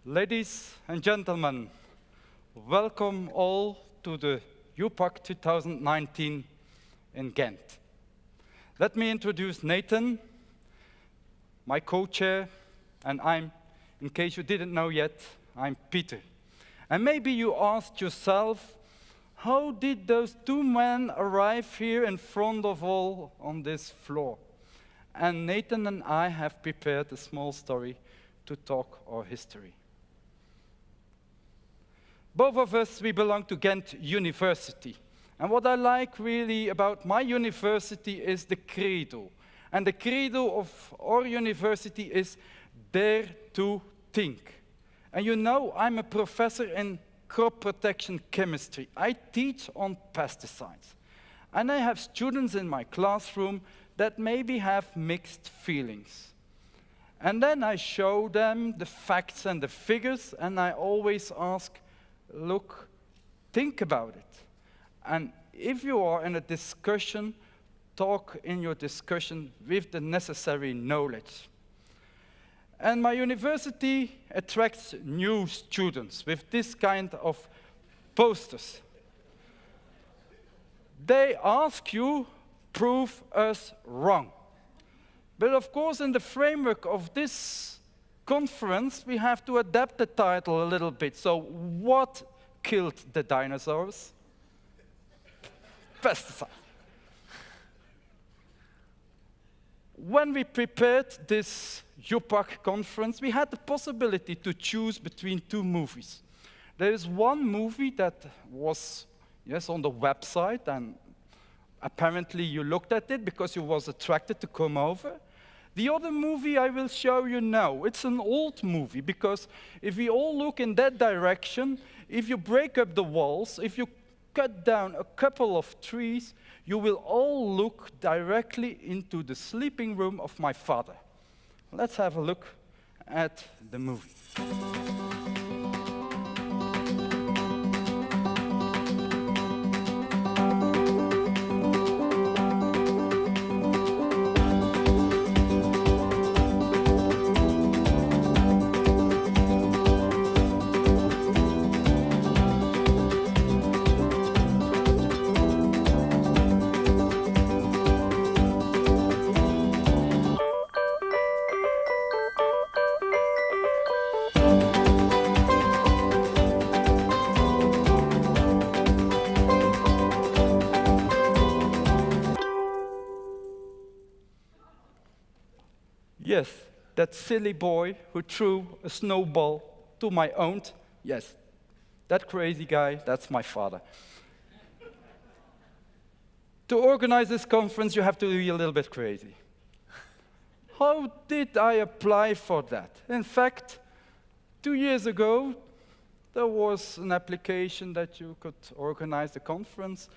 Ladies and gentlemen, welcome all to the UPAC 2019 in Ghent. Let me introduce Nathan, my co-chair, and in case you didn't know yet, I'm Peter. And maybe you asked yourself, how did those two men arrive here in front of all on this floor? And Nathan and I have prepared a small story to talk our history. Both of us, we belong to Ghent University. And what I like really about my university is the credo. And the credo of our university is dare to think. And you know, I'm a professor in crop protection chemistry. I teach on pesticides. And I have students in my classroom that maybe have mixed feelings. And then I show them the facts and the figures, and I always ask, look, think about it. And if you are in a discussion, talk in your discussion with the necessary knowledge. And my university attracts new students with this kind of posters. They ask you, prove us wrong. But of course, in the framework of this conference, we have to adapt the title a little bit. So, what killed the dinosaurs? Pesticide. When we prepared this UPAC conference, we had the possibility to choose between two movies. There is one movie that was, on the website, and apparently you looked at it because you was attracted to come over. The other movie I will show you now, it's an old movie, because if we all look in that direction, if you break up the walls, if you cut down a couple of trees, you will all look directly into the sleeping room of my father. Let's have a look at the movie. Yes, that silly boy who threw a snowball to my aunt, yes, that crazy guy, that's my father. To organize this conference, you have to be a little bit crazy. How did I apply for that? In fact, 2 years ago, there was an application that you could organize the conference,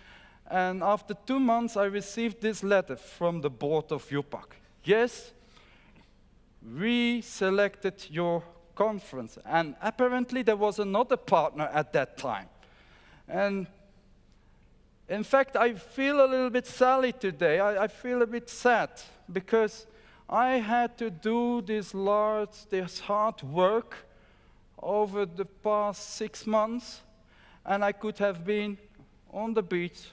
and after 2 months, I received this letter from the board of UPAC. Yes, we selected your conference, and apparently there was another partner at that time. And in fact, I feel a little bit silly today. I feel a bit sad because I had to do this hard work over the past 6 months, and I could have been on the beach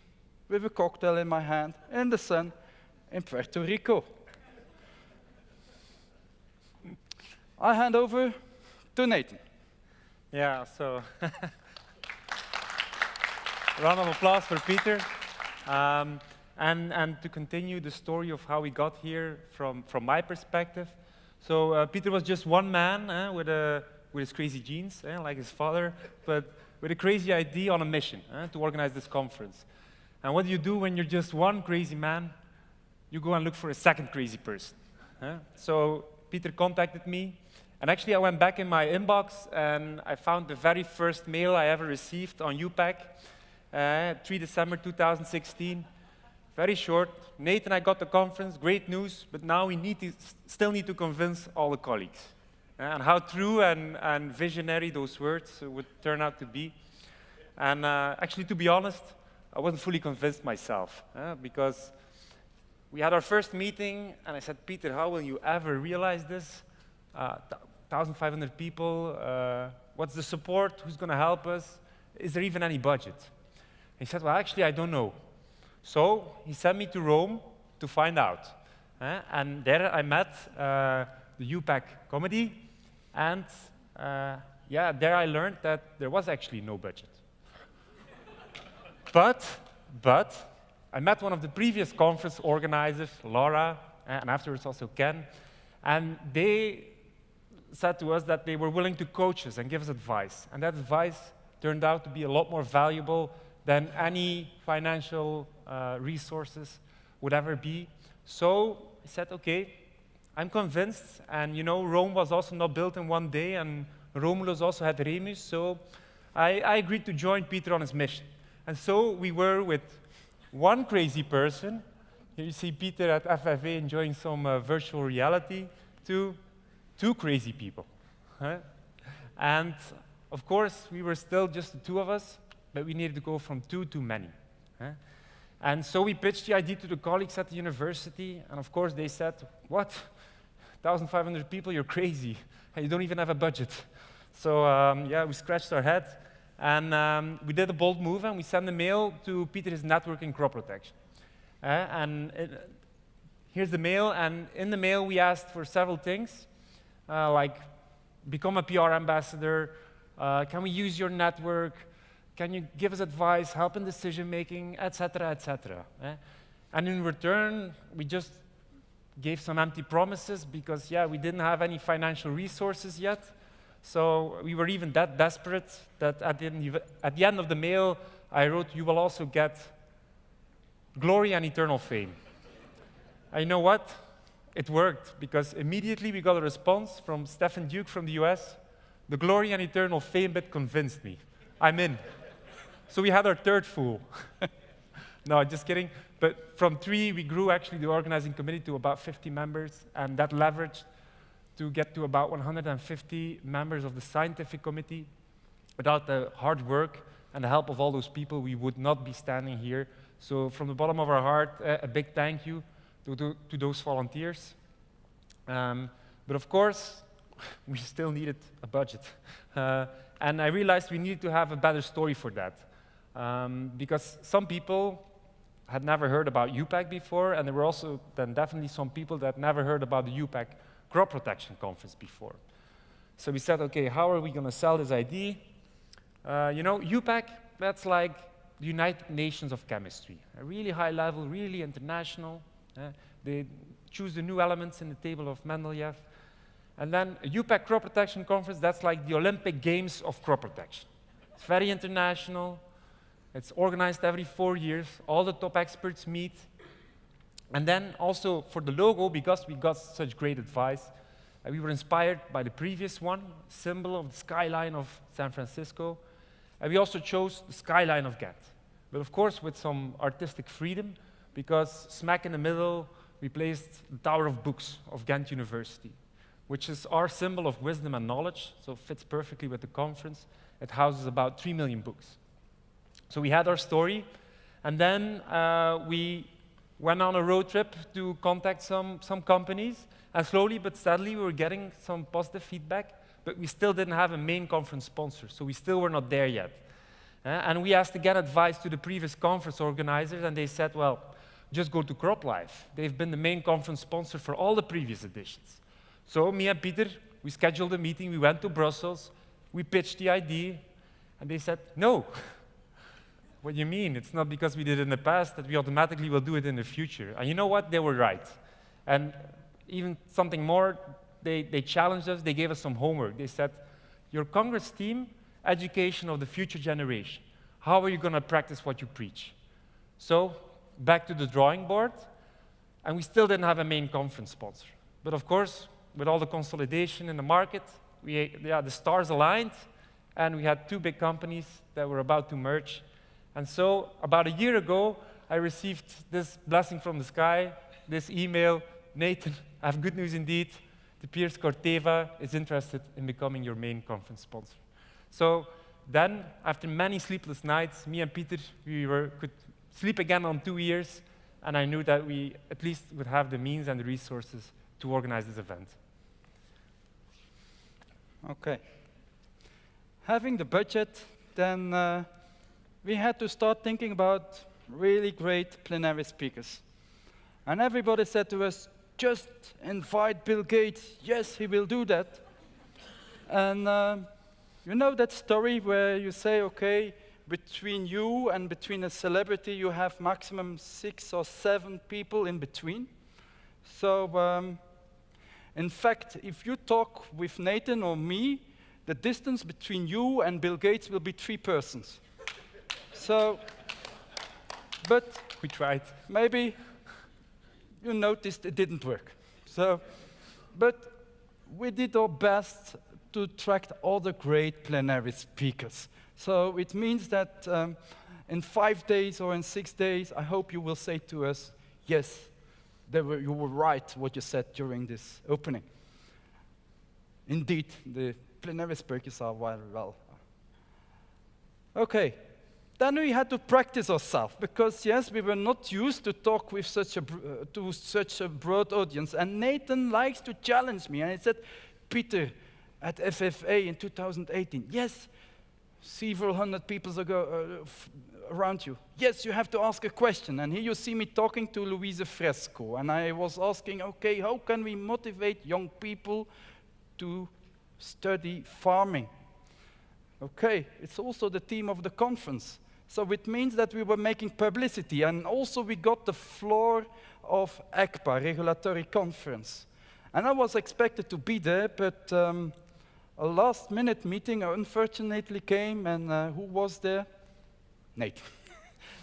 with a cocktail in my hand in the sun in Puerto Rico. I hand over to Nathan. Yeah, so round of applause for Peter. And to continue the story of how we got here from my perspective. So Peter was just one man with his crazy genes, like his father, but with a crazy idea on a mission to organize this conference. And what do you do when you're just one crazy man? You go and look for a second crazy person. So Peter contacted me. And actually, I went back in my inbox, and I found the very first mail I ever received on UPAC, 3 December 2016. Very short. Nathan, I got the conference, great news, but now we still need to convince all the colleagues. And how true and visionary those words would turn out to be. And actually, to be honest, I wasn't fully convinced myself, because we had our first meeting, and I said, Peter, how will you ever realize this? 1,500 people. What's the support? Who's going to help us? Is there even any budget? He said, well, actually, I don't know. So he sent me to Rome to find out. And there I met the UPAC committee, and there I learned that there was actually no budget. But I met one of the previous conference organizers, Laura, and afterwards also Ken, and they said to us that they were willing to coach us and give us advice. And that advice turned out to be a lot more valuable than any financial resources would ever be. So I said, okay, I'm convinced. And Rome was also not built in one day, and Romulus also had Remus. So I agreed to join Peter on his mission. And so we were with one crazy person. Here you see Peter at FFA enjoying some virtual reality, to two crazy people. And of course, we were still just the two of us, but we needed to go from two to many. And so we pitched the idea to the colleagues at the university, and of course they said, what? 1,500 people, you're crazy. You don't even have a budget. So we scratched our head, and we did a bold move, and we sent a mail to Peter's network in crop protection. Here's the mail, and in the mail we asked for several things, like become a PR ambassador, can we use your network, can you give us advice, help in decision making, etc., etc. And in return, we just gave some empty promises because, we didn't have any financial resources yet. So we were even that desperate that at the end of the mail, I wrote, you will also get glory and eternal fame. And you know what? It worked, because immediately we got a response from Stephen Duke from the US. The glory and eternal fame bit convinced me. I'm in. So we had our third fool. No, just kidding. But from 3, we grew actually the organizing committee to about 50 members, and that leveraged to get to about 150 members of the scientific committee. Without the hard work and the help of all those people, we would not be standing here. So from the bottom of our heart, a big thank you to those volunteers. But of course, we still needed a budget. And I realized we needed to have a better story for that. Because some people had never heard about UPAC before, and there were also then definitely some people that never heard about the UPAC Crop Protection Conference before. So we said, okay, how are we going to sell this idea? UPAC, that's like the United Nations of chemistry. A really high level, really international. They choose the new elements in the table of Mendeleev. And then a UPAC Crop Protection Conference, that's like the Olympic Games of crop protection. It's very international. It's organized every 4 years. All the top experts meet. And then also for the logo, because we got such great advice, we were inspired by the previous one, symbol of the skyline of San Francisco. And we also chose the skyline of Ghent. But of course with some artistic freedom, because smack in the middle, we placed the Tower of Books of Ghent University, which is our symbol of wisdom and knowledge, so it fits perfectly with the conference. It houses about 3 million books. So we had our story, and then we went on a road trip to contact some companies, and slowly but steadily we were getting some positive feedback, but we still didn't have a main conference sponsor, so we still were not there yet. And we asked again advice to the previous conference organizers, and they said, well, just go to CropLife. They've been the main conference sponsor for all the previous editions. So me and Peter, we scheduled a meeting, we went to Brussels, we pitched the idea, and they said, no. What do you mean? It's not because we did it in the past that we automatically will do it in the future. And you know what? They were right. And even something more, they challenged us, they gave us some homework. They said, your Congress team, education of the future generation. How are you going to practice what you preach? So, back to the drawing board, and we still didn't have a main conference sponsor. But of course, with all the consolidation in the market, the stars aligned, and we had 2 big companies that were about to merge. And so, about a year ago, I received this blessing from the sky, this email, Nathan, I have good news indeed. De Beers Corteva is interested in becoming your main conference sponsor. So then, after many sleepless nights, me and Peter, could sleep again on 2 years, and I knew that we at least would have the means and the resources to organize this event. Okay. Having the budget, then we had to start thinking about really great plenary speakers. And everybody said to us, just invite Bill Gates. Yes, he will do that. And you know that story where you say, okay, between you and between a celebrity, you have maximum 6 or 7 people in between. So, in fact, if you talk with Nathan or me, the distance between you and Bill Gates will be 3 persons. So, but We tried. maybe you noticed it didn't work. So, but we did our best to attract all the great plenary speakers. So it means that in 5 days or in 6 days, I hope you will say to us, yes, you were right what you said during this opening. Indeed, the plenary speakers are very well. Okay, then we had to practice ourselves because yes, we were not used to talk with such a broad audience. And Nathan likes to challenge me, and he said, Peter, at FFA in 2018, yes, several hundred people around you. Yes, you have to ask a question. And here you see me talking to Louise Fresco, and I was asking, okay, how can we motivate young people to study farming? Okay, it's also the theme of the conference. So it means that we were making publicity, and also we got the floor of ECPA, Regulatory Conference. And I was expected to be there, but a last-minute meeting unfortunately came, and who was there? Nate.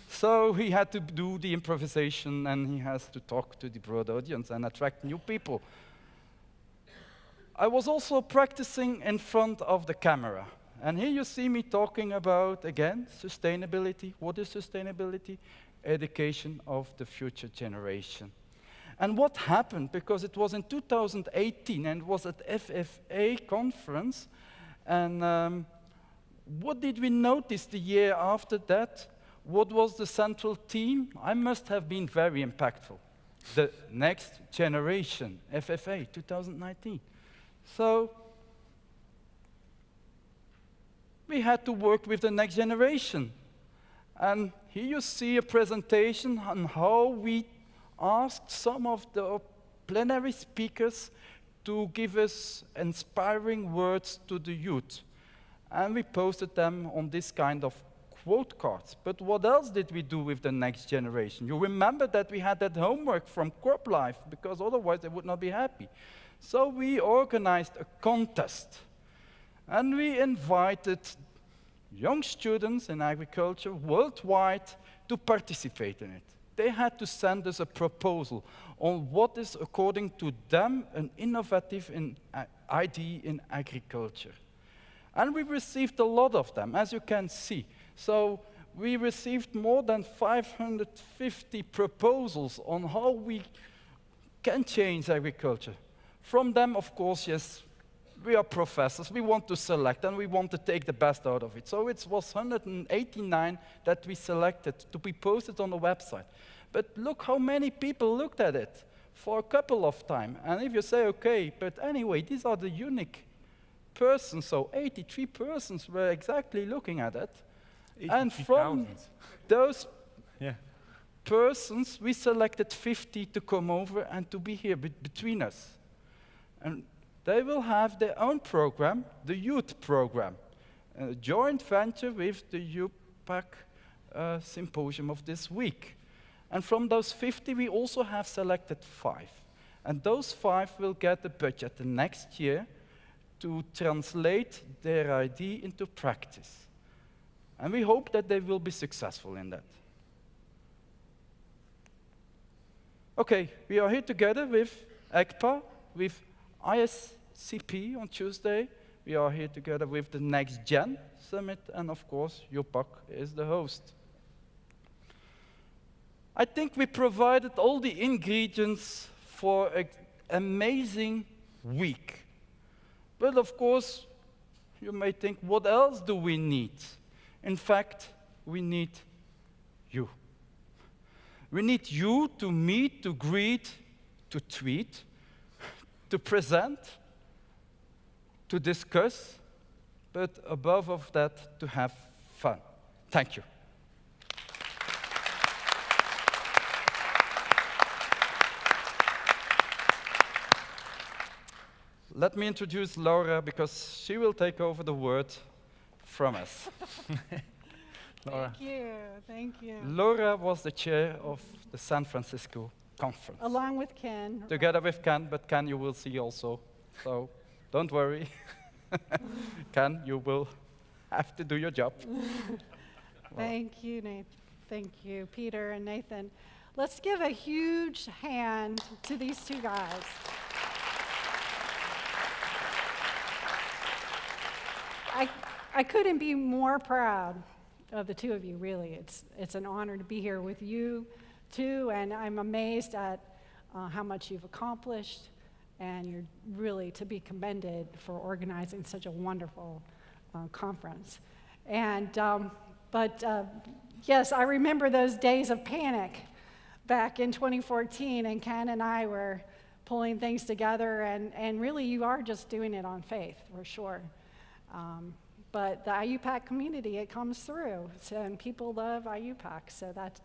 So he had to do the improvisation, and he has to talk to the broad audience and attract new people. I was also practicing in front of the camera. And here you see me talking about, again, sustainability. What is sustainability? Education of the future generation. And what happened, because it was in 2018 and it was at FFA conference, and what did we notice the year after that? What was the central theme? I must have been very impactful. The next generation, FFA 2019. So we had to work with the next generation. And here you see a presentation on how we asked some of the plenary speakers to give us inspiring words to the youth. And we posted them on this kind of quote cards. But what else did we do with the next generation? You remember that we had that homework from Corp Life, because otherwise they would not be happy. So we organized a contest. And we invited young students in agriculture worldwide to participate in it. They had to send us a proposal on what is, according to them, an innovative idea in agriculture. And we received a lot of them, as you can see. So we received more than 550 proposals on how we can change agriculture. From them, of course, yes, we are professors, we want to select, and we want to take the best out of it. So it was 189 that we selected to be posted on the website. But look how many people looked at it for a couple of times. And if you say, okay, but anyway, these are the unique persons, so 83 persons were exactly looking at it. And from those persons, we selected 50 to come over and to be here between us. And they will have their own program, the youth program, a joint venture with the UPAC symposium of this week. And from those 50, we also have selected 5. And those 5 will get the budget the next year to translate their idea into practice. And we hope that they will be successful in that. Okay, we are here together with ECPA, with ISCP on Tuesday. We are here together with the Next Gen Summit, and of course, UPAC is the host. I think we provided all the ingredients for an amazing week. But of course, you may think, what else do we need? In fact, we need you. We need you to meet, to greet, to tweet, to present, to discuss, but above of that, to have fun. Thank you. Let me introduce Laura, because she will take over the word from us. Laura. Thank you. Laura was the chair of the San Francisco conference. Along with Ken. Together with Ken, but Ken you will see also. So don't worry. Ken, you will have to do your job. Thank you, Nathan. Thank you, Peter and Nathan. Let's give a huge hand to these two guys. I couldn't be more proud of the two of you, really. It's an honor to be here with you, too, and I'm amazed at how much you've accomplished, and you're really to be commended for organizing such a wonderful conference. And, yes, I remember those days of panic back in 2014, and Ken and I were pulling things together, and really you are just doing it on faith, for sure. But the IUPAC community, it comes through, and people love IUPAC, so that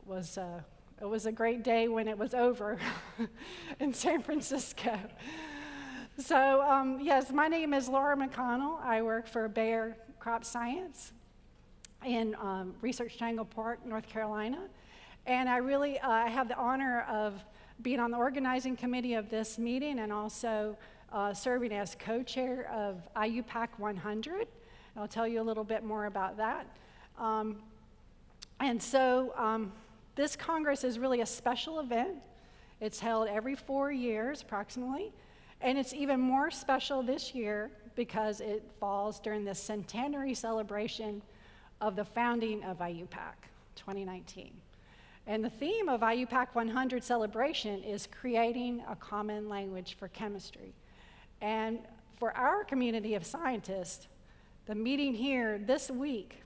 it was a great day when it was over in San Francisco. So yes, my name is Laura McConnell. I work for Bayer Crop Science in Research Triangle Park, North Carolina, and I have the honor of being on the organizing committee of this meeting, and also serving as co-chair of IUPAC 100. I'll tell you a little bit more about that. This Congress is really a special event. It's held every 4 years, approximately, and it's even more special this year because it falls during the centenary celebration of the founding of IUPAC 2019. And the theme of IUPAC 100 celebration is creating a common language for chemistry. And for our community of scientists, the meeting here this week,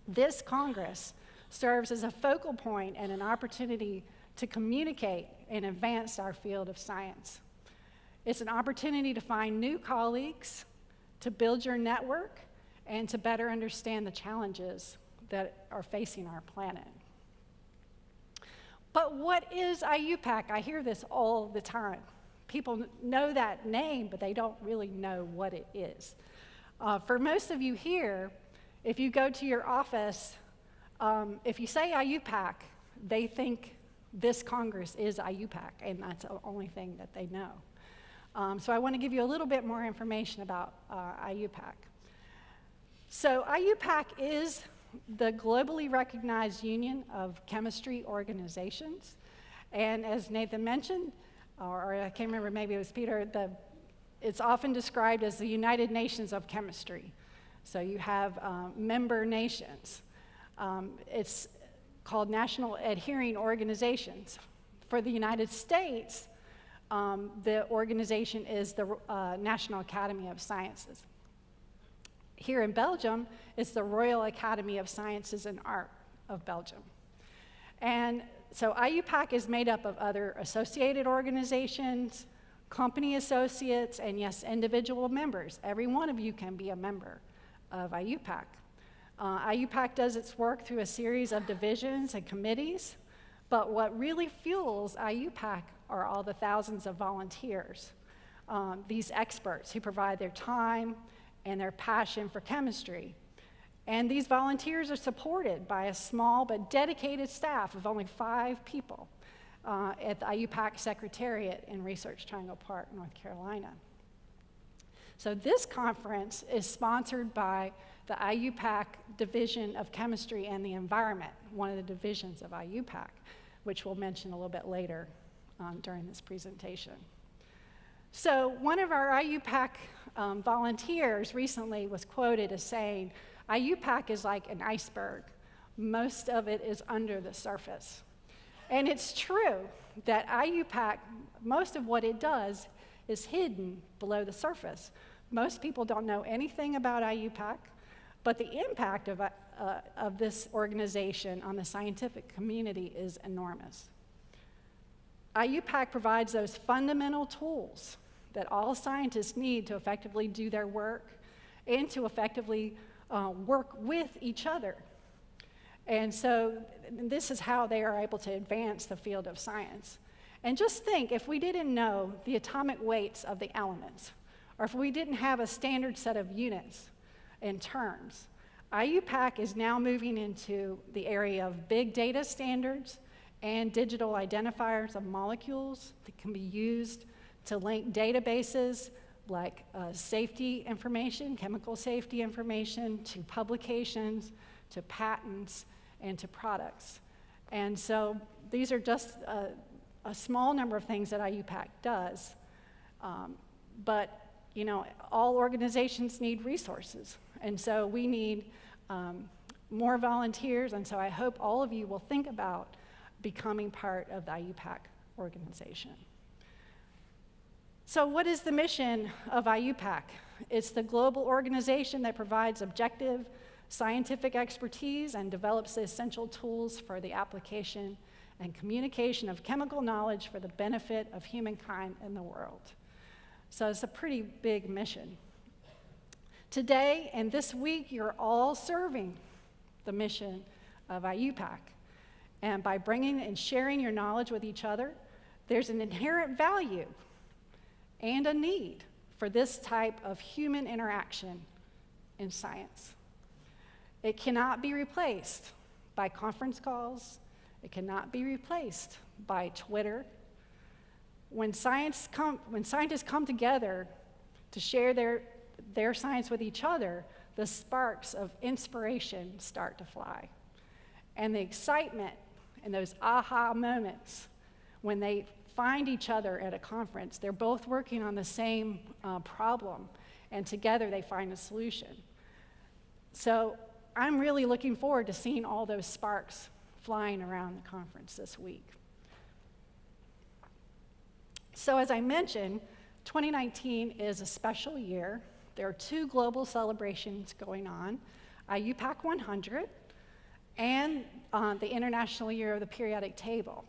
this Congress, serves as a focal point and an opportunity to communicate and advance our field of science. It's an opportunity to find new colleagues, to build your network, and to better understand the challenges that are facing our planet. But what is IUPAC? I hear this all the time. People know that name, but they don't really know what it is. For most of you here, if you go to your office, if you say IUPAC, they think this Congress is IUPAC, and that's the only thing that they know. So I want to give you a little bit more information about IUPAC. So IUPAC is the globally recognized union of chemistry organizations. And as Nathan mentioned, or I can't remember, maybe it was Peter, it's often described as the United Nations of Chemistry. So you have member nations. It's called National Adhering Organizations. For the United States, the organization is the National Academy of Sciences. Here in Belgium, it's the Royal Academy of Sciences and Art of Belgium. And so IUPAC is made up of other associated organizations, company associates, and yes, individual members. Every one of you can be a member of IUPAC. IUPAC does its work through a series of divisions and committees, but what really fuels IUPAC are all the thousands of volunteers, these experts who provide their time and their passion for chemistry. And these volunteers are supported by a small but dedicated staff of only 5 people at the IUPAC Secretariat in Research Triangle Park, North Carolina. So this conference is sponsored by the IUPAC Division of Chemistry and the Environment, one of the divisions of IUPAC, which we'll mention a little bit later during this presentation. So one of our IUPAC volunteers recently was quoted as saying, IUPAC is like an iceberg. Most of it is under the surface. And it's true that IUPAC, most of what it does is hidden below the surface. Most people don't know anything about IUPAC, but the impact of this organization on the scientific community is enormous. IUPAC provides those fundamental tools that all scientists need to effectively do their work and to effectively work with each other. And so this is how they are able to advance the field of science. And just think, if we didn't know the atomic weights of the elements, or if we didn't have a standard set of units and terms, IUPAC is now moving into the area of big data standards and digital identifiers of molecules that can be used to link databases like safety information, chemical safety information, to publications, to patents, and to products. And so these are just a small number of things that IUPAC does. But you know, all organizations need resources. And so we need more volunteers. And so I hope all of you will think about becoming part of the IUPAC organization. So what is the mission of IUPAC? It's the global organization that provides objective scientific expertise and develops the essential tools for the application and communication of chemical knowledge for the benefit of humankind and the world. So it's a pretty big mission. Today and this week, you're all serving the mission of IUPAC. And by bringing and sharing your knowledge with each other, there's an inherent value and a need for this type of human interaction in science. It cannot be replaced by conference calls. It cannot be replaced by Twitter. When scientists come together to share their science with each other, the sparks of inspiration start to fly. And the excitement and those aha moments when they find each other at a conference, they're both working on the same problem, and together they find a solution. So I'm really looking forward to seeing all those sparks flying around the conference this week. So as I mentioned, 2019 is a special year. There are 2 global celebrations going on, IUPAC 100 and the International Year of the Periodic Table.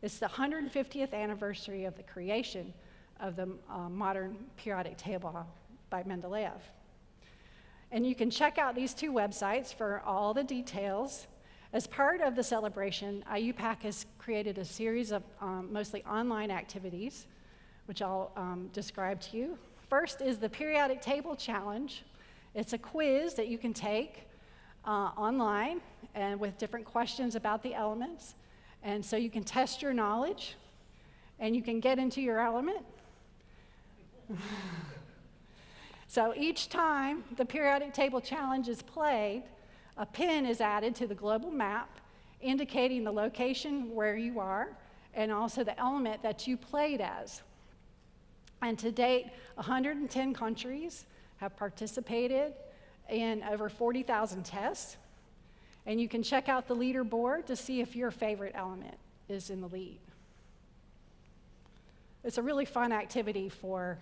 It's the 150th anniversary of the creation of the modern periodic table by Mendeleev. And you can check out these 2 websites for all the details. As part of the celebration, IUPAC has created a series of mostly online activities, which I'll describe to you. First is the Periodic Table Challenge. It's a quiz that you can take online and with different questions about the elements. And so you can test your knowledge and you can get into your element. So each time the Periodic Table Challenge is played, a pin is added to the global map indicating the location where you are and also the element that you played as. And to date, 110 countries have participated in over 40,000 tests. And you can check out the leaderboard to see if your favorite element is in the lead. It's a really fun activity for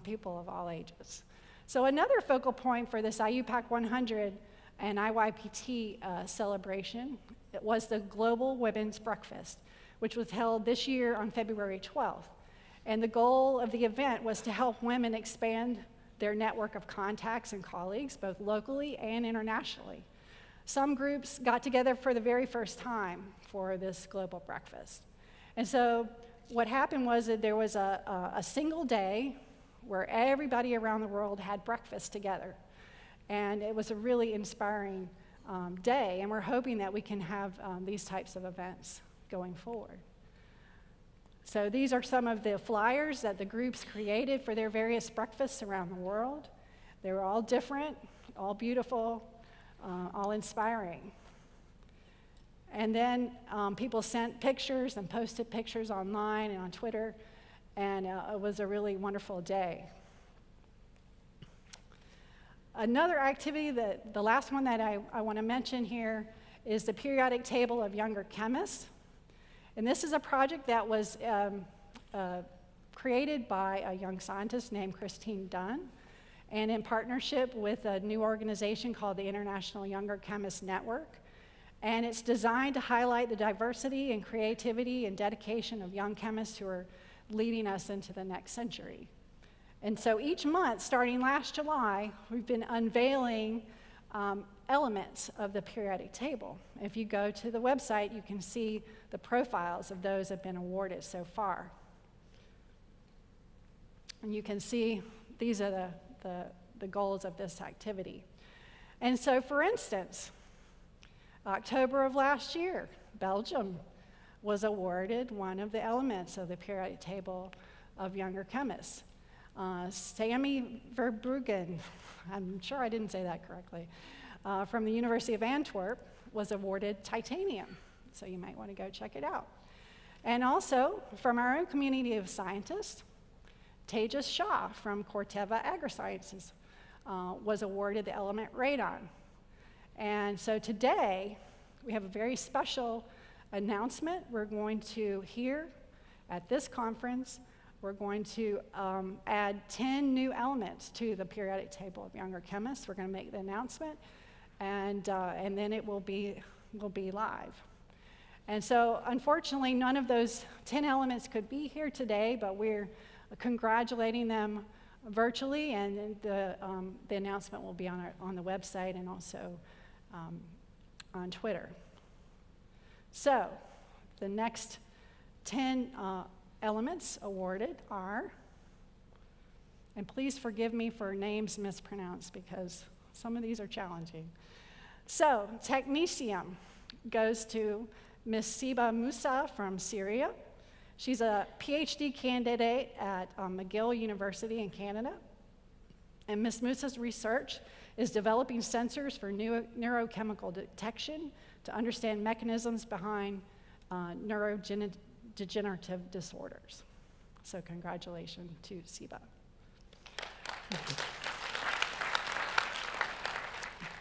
people of all ages. So another focal point for this IUPAC 100 and IYPT celebration, it was the Global Women's Breakfast, which was held this year on February 12th. And the goal of the event was to help women expand their network of contacts and colleagues, both locally and internationally. Some groups got together for the very first time for this global breakfast. And so what happened was that there was a single day where everybody around the world had breakfast together. And it was a really inspiring day, and we're hoping that we can have these types of events going forward. So these are some of the flyers that the groups created for their various breakfasts around the world. They were all different, all beautiful, all inspiring. And then people sent pictures and posted pictures online and on Twitter, and it was a really wonderful day. Another activity, the last one that I want to mention here, is the Periodic Table of Younger Chemists. And this is a project that was created by a young scientist named Christine Dunn, and in partnership with a new organization called the International Younger Chemists Network. And it's designed to highlight the diversity and creativity and dedication of young chemists who are leading us into the next century. And so each month, starting last July, we've been unveiling elements of the periodic table. If you go to the website, you can see the profiles of those that have been awarded so far. And you can see these are the goals of this activity. And so, for instance, October of last year, Belgium was awarded one of the elements of the periodic table of younger chemists. Sammy Verbruggen, I'm sure I didn't say that correctly, from the University of Antwerp was awarded titanium. So you might want to go check it out. And also, from our own community of scientists, Tejas Shah from Corteva Agrisciences was awarded the element radon. And so today, we have a very special announcement we're going to hear at this conference. We're going to add 10 new elements to the periodic table of younger chemists. We're going to make the announcement, and then it will be live. And so, unfortunately, none of those 10 elements could be here today, but we're congratulating them virtually, and the announcement will be on the website and also on Twitter. So, the next 10 elements awarded are, and please forgive me for names mispronounced because some of these are challenging. So, technetium goes to Ms. Siba Musa from Syria. She's a PhD candidate at McGill University in Canada. And Ms. Musa's research is developing sensors for neurochemical detection to understand mechanisms behind neurodegenerative disorders. So congratulations to Siba.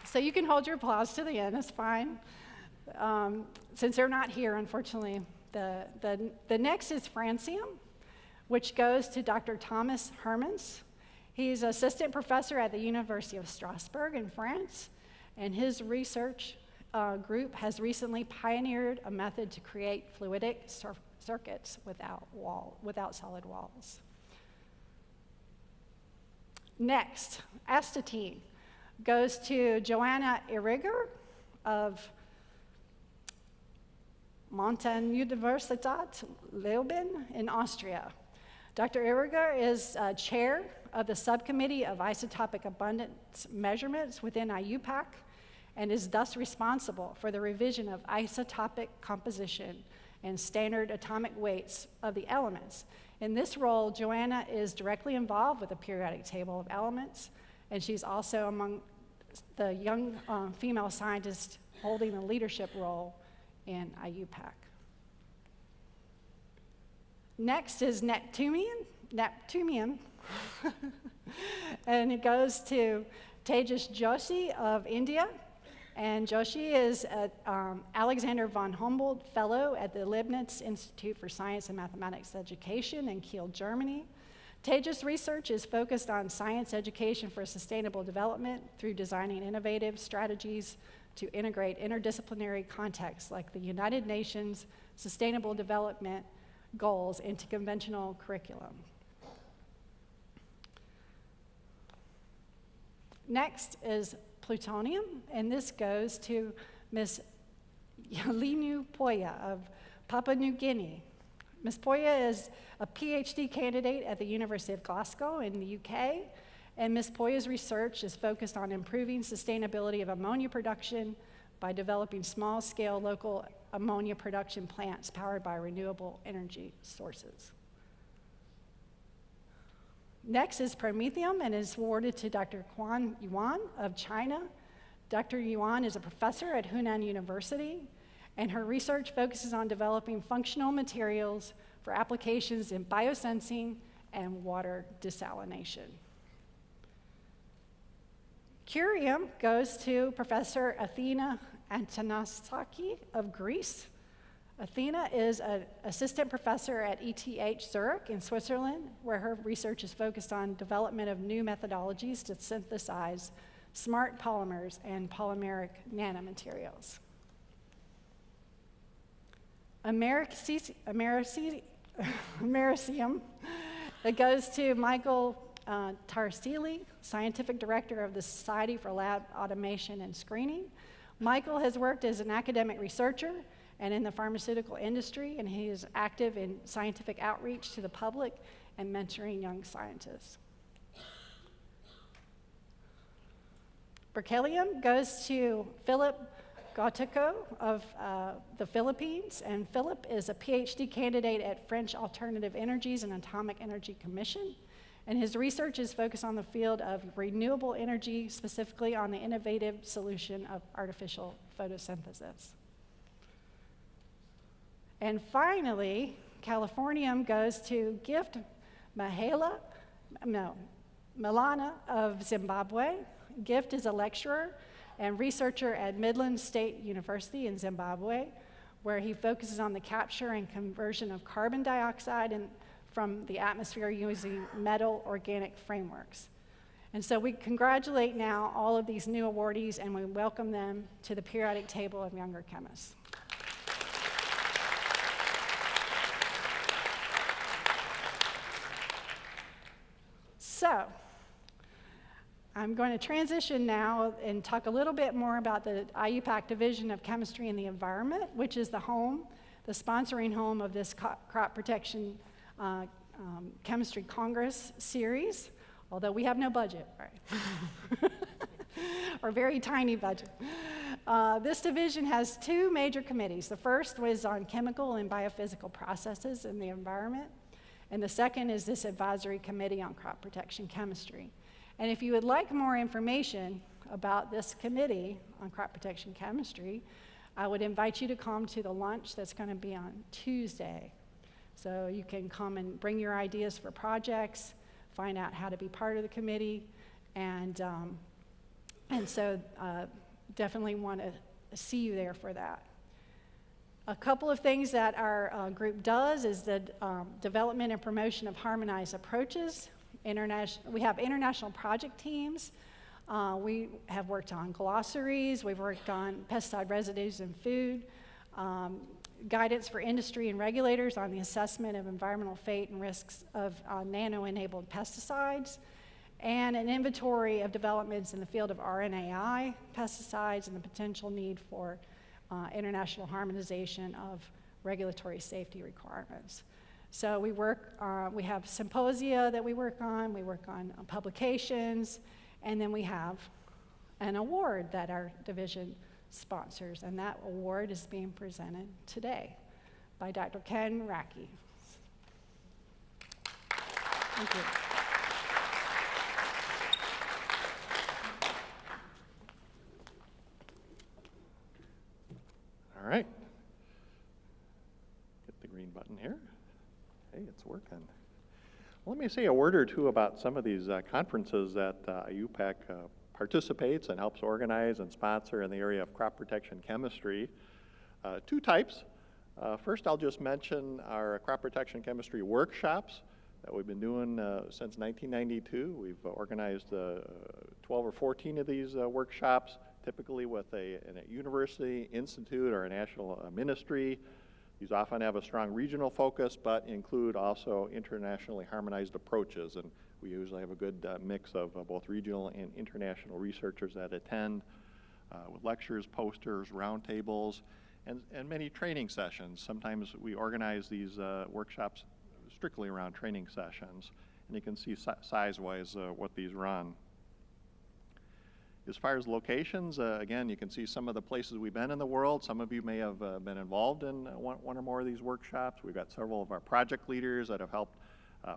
So you can hold your applause to the end, it's fine. Since they're not here, unfortunately, the next is francium, which goes to Dr. Thomas Hermans. He's assistant professor at the University of Strasbourg in France, and his research group has recently pioneered a method to create fluidic circuits without solid walls. Next, astatine goes to Joanna Irriger of Montanuniversität Leoben in Austria. Dr. Irriger is chair of the subcommittee of isotopic abundance measurements within IUPAC and is thus responsible for the revision of isotopic composition and standard atomic weights of the elements. In this role, Joanna is directly involved with the periodic table of elements, and she's also among the young female scientists holding a leadership role in IUPAC. Next is neptunium, and it goes to Tejas Joshi of India. And Joshi is an Alexander von Humboldt Fellow at the Leibniz Institute for Science and Mathematics Education in Kiel, Germany. Tejas' research is focused on science education for sustainable development through designing innovative strategies to integrate interdisciplinary contexts like the United Nations Sustainable Development Goals into conventional curriculum. Next is plutonium, and this goes to Ms. Yalinu Poya of Papua New Guinea. Ms. Poya is a PhD candidate at the University of Glasgow in the UK, and Ms. Poya's research is focused on improving sustainability of ammonia production by developing small-scale local ammonia production plants powered by renewable energy sources. Next is promethium, and is awarded to Dr. Quan Yuan of China. Dr. Yuan is a professor at Hunan University, and her research focuses on developing functional materials for applications in biosensing and water desalination. Curium goes to Professor Athena Antanasaki of Greece. Athena is an assistant professor at ETH Zurich in Switzerland, where her research is focused on development of new methodologies to synthesize smart polymers and polymeric nanomaterials. Mericium. It goes to Michael Tarsili, Scientific Director of the Society for Lab Automation and Screening. Michael has worked as an academic researcher and in the pharmaceutical industry, and he is active in scientific outreach to the public and mentoring young scientists. Berkelium goes to Philip Gautico of the Philippines, and Philip is a PhD candidate at French Alternative Energies and Atomic Energy Commission, and his research is focused on the field of renewable energy, specifically on the innovative solution of artificial photosynthesis. And finally, Californium goes to Gift Malana of Zimbabwe. Gift is a lecturer and researcher at Midland State University in Zimbabwe, where he focuses on the capture and conversion of carbon dioxide from the atmosphere using metal organic frameworks. And so we congratulate now all of these new awardees, and we welcome them to the periodic table of younger chemists. So, I'm going to transition now and talk a little bit more about the IUPAC Division of Chemistry and the Environment, which is the sponsoring home of this Crop Protection Chemistry Congress series, although we have no budget, right? Or very tiny budget. This division has two major committees. The first was on chemical and biophysical processes in the environment, and the second is this advisory committee on crop protection chemistry. And if you would like more information about this committee on crop protection chemistry, I would invite you to come to the lunch that's going to be on Tuesday. So you can come and bring your ideas for projects, find out how to be part of the committee, and so definitely want to see you there for that. A couple of things that our group does is the development and promotion of harmonized approaches. We have international project teams. We have worked on glossaries. We've worked on pesticide residues in food, guidance for industry and regulators on the assessment of environmental fate and risks of nano-enabled pesticides, and an inventory of developments in the field of RNAi pesticides and the potential need for international harmonization of regulatory safety requirements. So we have symposia that we work on publications, and then we have an award that our division sponsors, and that award is being presented today by Dr. Ken Racky. Thank you. All right. Get the green button here. Hey, it's working. Let me say a word or two about some of these conferences that IUPAC participates and helps organize and sponsor in the area of crop protection chemistry. Two types. First, I'll just mention our crop protection chemistry workshops that we've been doing since 1992. We've organized 12 or 14 of these workshops, typically with a university, institute, or a national ministry. These often have a strong regional focus, but include also internationally harmonized approaches, and we usually have a good mix of both regional and international researchers that attend, with lectures, posters, roundtables, and many training sessions. Sometimes we organize these workshops strictly around training sessions, and you can see size-wise what these run. As far as locations, again, you can see some of the places we've been in the world. Some of you may have been involved in one or more of these workshops. We've got several of our project leaders that have helped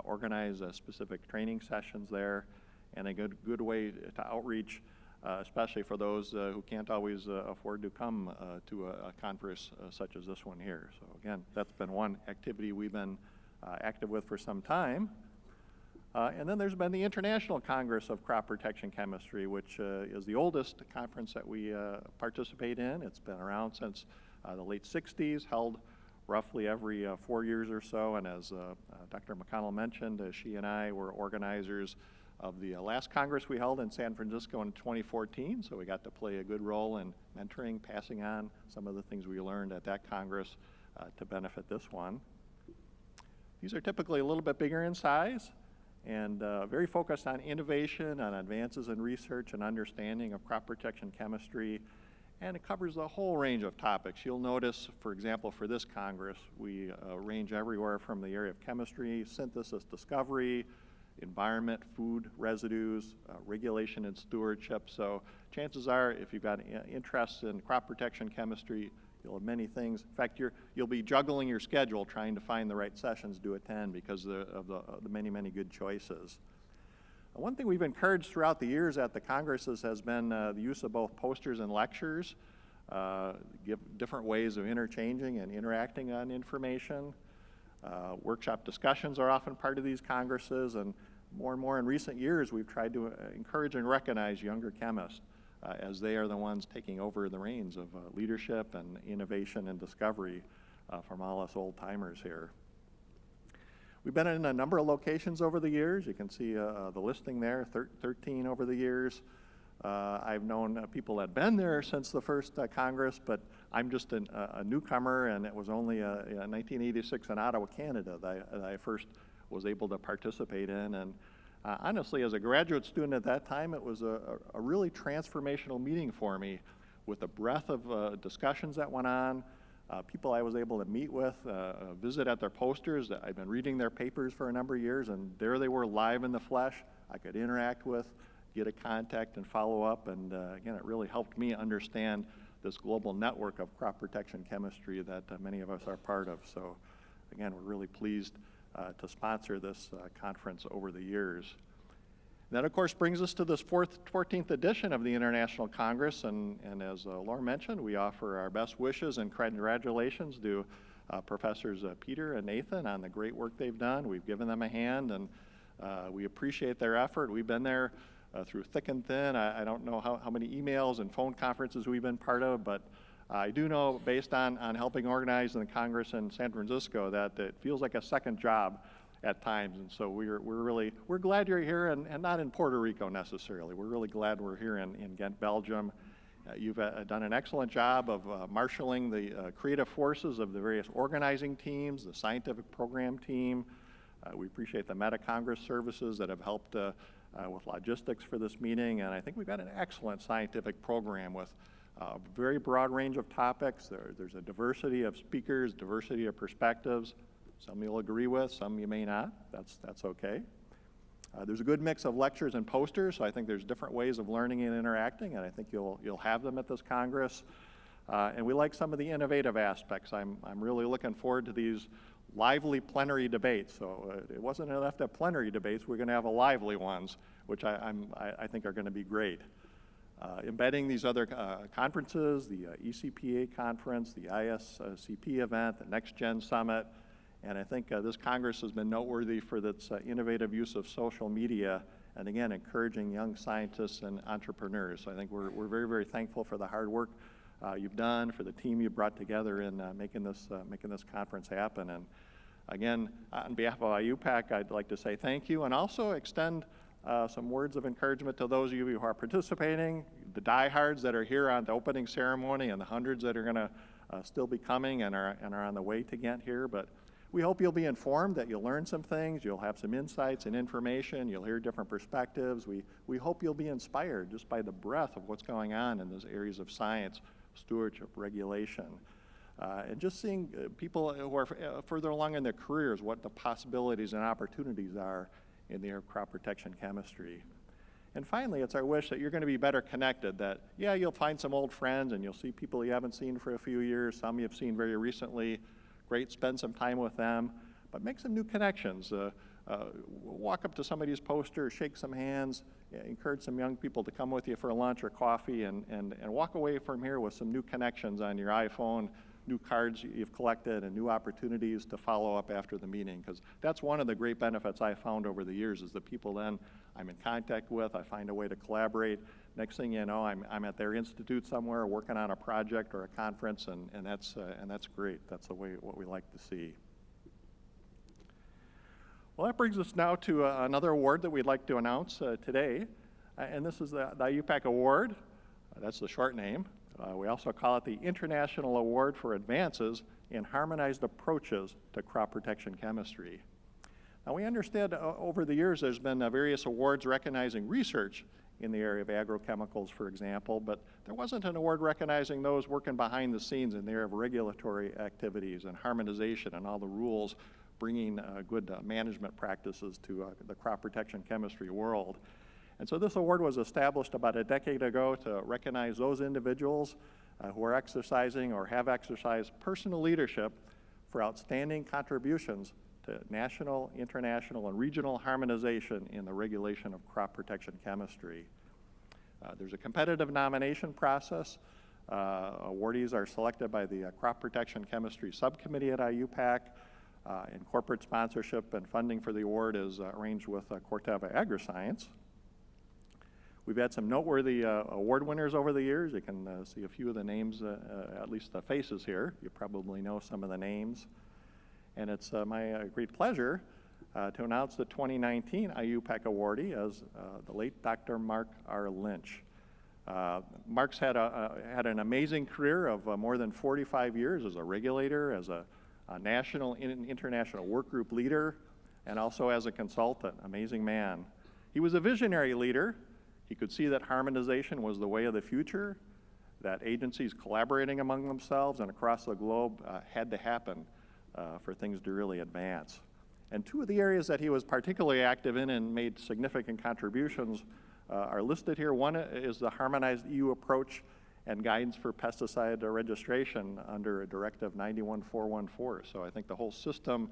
organize specific training sessions there, and a good way to outreach, especially for those who can't always afford to come to a conference such as this one here. So again, that's been one activity we've been active with for some time. And then there's been the International Congress of Crop Protection Chemistry, which is the oldest conference that we participate in. It's been around since the late 60s, held roughly every 4 years or so. And as Dr. McConnell mentioned, she and I were organizers of the last Congress we held in San Francisco in 2014. So we got to play a good role in mentoring, passing on some of the things we learned at that Congress to benefit this one. These are typically a little bit bigger in size and very focused on innovation, on advances in research and understanding of crop protection chemistry, and it covers the whole range of topics. You'll notice, for example, for this Congress, we range everywhere from the area of chemistry, synthesis, discovery, environment, food, residues, regulation and stewardship. So chances are, if you've got interests in crop protection chemistry, you'll have many things. In fact, you'll be juggling your schedule trying to find the right sessions to attend because of the many, many good choices. One thing we've encouraged throughout the years at the Congresses has been the use of both posters and lectures, give different ways of interchanging and interacting on information. Workshop discussions are often part of these Congresses, and more in recent years we've tried to encourage and recognize younger chemists as they are the ones taking over the reins of leadership and innovation and discovery from all us old-timers here. We've been in a number of locations over the years. You can see the listing there, 13 over the years. I've known people that have been there since the first Congress, but I'm just a newcomer, and it was only in 1986 in Ottawa, Canada, that I first was able to participate in. And honestly, as a graduate student at that time, it was a really transformational meeting for me with the breadth of discussions that went on, people I was able to meet with, visit at their posters. I've been reading their papers for a number of years, and there they were live in the flesh. I could interact with, get a contact, and follow up. And again, it really helped me understand this global network of crop protection chemistry that many of us are part of. So again, we're really pleased to sponsor this conference over the years. That, of course, brings us to this 14th edition of the International Congress, and as Laura mentioned, we offer our best wishes and congratulations to Professors Peter and Nathan on the great work they've done. We've given them a hand, and we appreciate their effort. We've been there through thick and thin. I don't know how many emails and phone conferences we've been part of, but I do know, based on helping organize the Congress in San Francisco, that it feels like a second job at times, and so we're glad you're here, and not in Puerto Rico necessarily. We're really glad we're here in Ghent, Belgium. You've done an excellent job of marshaling the creative forces of the various organizing teams, the scientific program team. We appreciate the Meta Congress services that have helped with logistics for this meeting, and I think we've got an excellent scientific program with a very broad range of topics. There's a diversity of speakers, diversity of perspectives. Some you'll agree with, some you may not. That's okay. There's a good mix of lectures and posters, so I think there's different ways of learning and interacting, and I think you'll have them at this Congress. And we like some of the innovative aspects. I'm really looking forward to these lively plenary debates. So it wasn't enough to have plenary debates. We're going to have a lively ones, which I think are going to be great. Embedding these other conferences, the ECPA conference, the ISCP event, the Next Gen Summit, and I think this Congress has been noteworthy for its innovative use of social media, and again, encouraging young scientists and entrepreneurs. So I think we're very, very thankful for the hard work you've done, for the team you brought together in making this conference happen. And again, on behalf of IUPAC, I'd like to say thank you, and also extend some words of encouragement to those of you who are participating, the diehards that are here on the opening ceremony, and the hundreds that are going to still be coming and are on the way to get here. But we hope you'll be informed, that you'll learn some things, you'll have some insights and information, you'll hear different perspectives. We hope you'll be inspired just by the breadth of what's going on in those areas of science, stewardship, regulation, and just seeing people who are further along in their careers, what the possibilities and opportunities are in the area of crop protection chemistry. And finally, it's our wish that you're going to be better connected, that, yeah, you'll find some old friends and you'll see people you haven't seen for a few years, some you've seen very recently. Great, spend some time with them, but make some new connections. Walk up to somebody's poster, shake some hands, encourage some young people to come with you for lunch or coffee, and walk away from here with some new connections on your iPhone, new cards you've collected, and new opportunities to follow up after the meeting, because that's one of the great benefits I found over the years, is the people then I'm in contact with, I find a way to collaborate. Next thing you know, I'm at their institute somewhere working on a project or a conference, and that's great. That's what we like to see. Well, that brings us now to another award that we'd like to announce today, and this is the IUPAC Award. That's the short name. We also call it the International Award for Advances in Harmonized Approaches to Crop Protection Chemistry. Now, we understand over the years there's been various awards recognizing research in the area of agrochemicals, for example, but there wasn't an award recognizing those working behind the scenes in the area of regulatory activities and harmonization and all the rules bringing good management practices to the crop protection chemistry world. And so this award was established about a decade ago to recognize those individuals who are exercising or have exercised personal leadership for outstanding contributions to national, international, and regional harmonization in the regulation of crop protection chemistry. There's a competitive nomination process. Awardees are selected by the Crop Protection Chemistry Subcommittee at IUPAC, and corporate sponsorship and funding for the award is arranged with Corteva Agriscience. We've had some noteworthy award winners over the years. You can see a few of the names, at least the faces here. You probably know some of the names. And it's my great pleasure to announce the 2019 IUPAC awardee as the late Dr. Mark R. Lynch. Mark's had an amazing career of more than 45 years as a regulator, as a national and international work group leader, and also as a consultant. Amazing man. He was a visionary leader. He could see that harmonization was the way of the future, that agencies collaborating among themselves and across the globe had to happen for things to really advance. And two of the areas that he was particularly active in and made significant contributions are listed here. One is the harmonized EU approach and guidance for pesticide registration under Directive 91414. So I think the whole system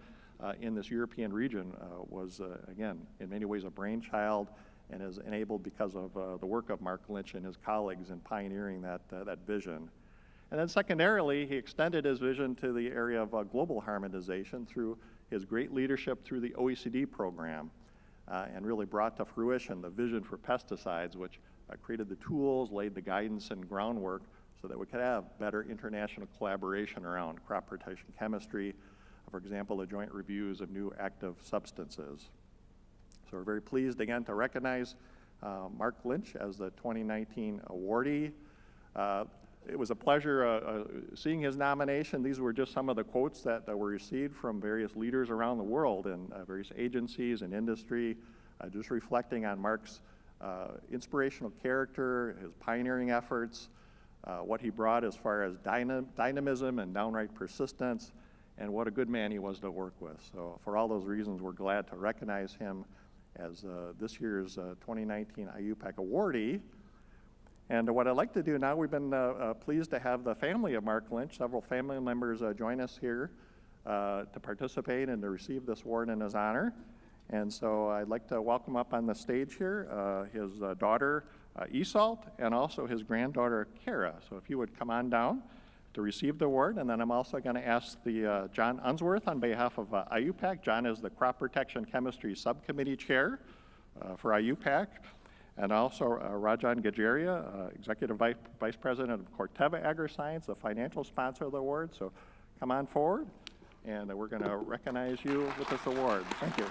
in this European region was, again, in many ways a brainchild and is enabled because of the work of Mark Lynch and his colleagues in pioneering that vision. And then secondarily, he extended his vision to the area of global harmonization through his great leadership through the OECD program and really brought to fruition the vision for pesticides, which created the tools, laid the guidance and groundwork so that we could have better international collaboration around crop protection chemistry, for example, the joint reviews of new active substances. So we're very pleased again to recognize Mark Lynch as the 2019 awardee. It was a pleasure seeing his nomination. These were just some of the quotes that were received from various leaders around the world and various agencies and industry, just reflecting on Mark's inspirational character, his pioneering efforts, what he brought as far as dynamism and downright persistence, and what a good man he was to work with. So for all those reasons, we're glad to recognize him as this year's 2019 IUPAC awardee. And what I'd like to do now, we've been pleased to have the family of Mark Lynch, several family members join us here to participate and to receive this award in his honor. And so I'd like to welcome up on the stage here his daughter, Iseult, and also his granddaughter, Kara. So if you would come on down to receive the award. And then I'm also going to ask the John Unsworth on behalf of IUPAC. John is the Crop Protection Chemistry Subcommittee Chair for IUPAC. And also Rajan Gajaria, Executive Vice President of Corteva Agriscience, the financial sponsor of the award. So come on forward, and we're going to recognize you with this award. Thank you.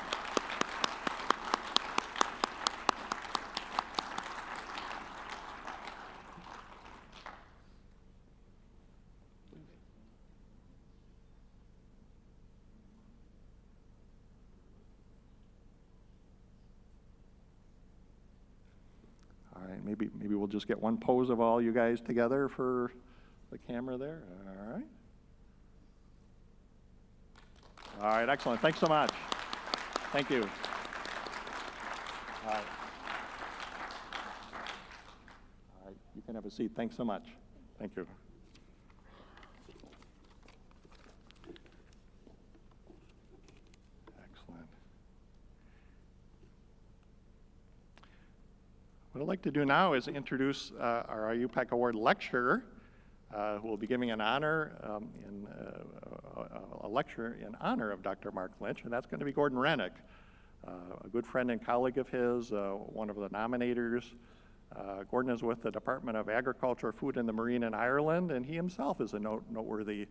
Maybe we'll just get one pose of all you guys together for the camera there. All right. All right, excellent. Thanks so much. Thank you. All right. All right, you can have a seat. Thanks so much. Thank you. Excellent. What I'd like to do now is introduce our IUPAC Award lecturer, who will be giving an honor, a lecture in honor of Dr. Mark Lynch, and that's going to be Gordon Rennick, a good friend and colleague of his, one of the nominators. Gordon is with the Department of Agriculture, Food and the Marine in Ireland, and he himself is a noteworthy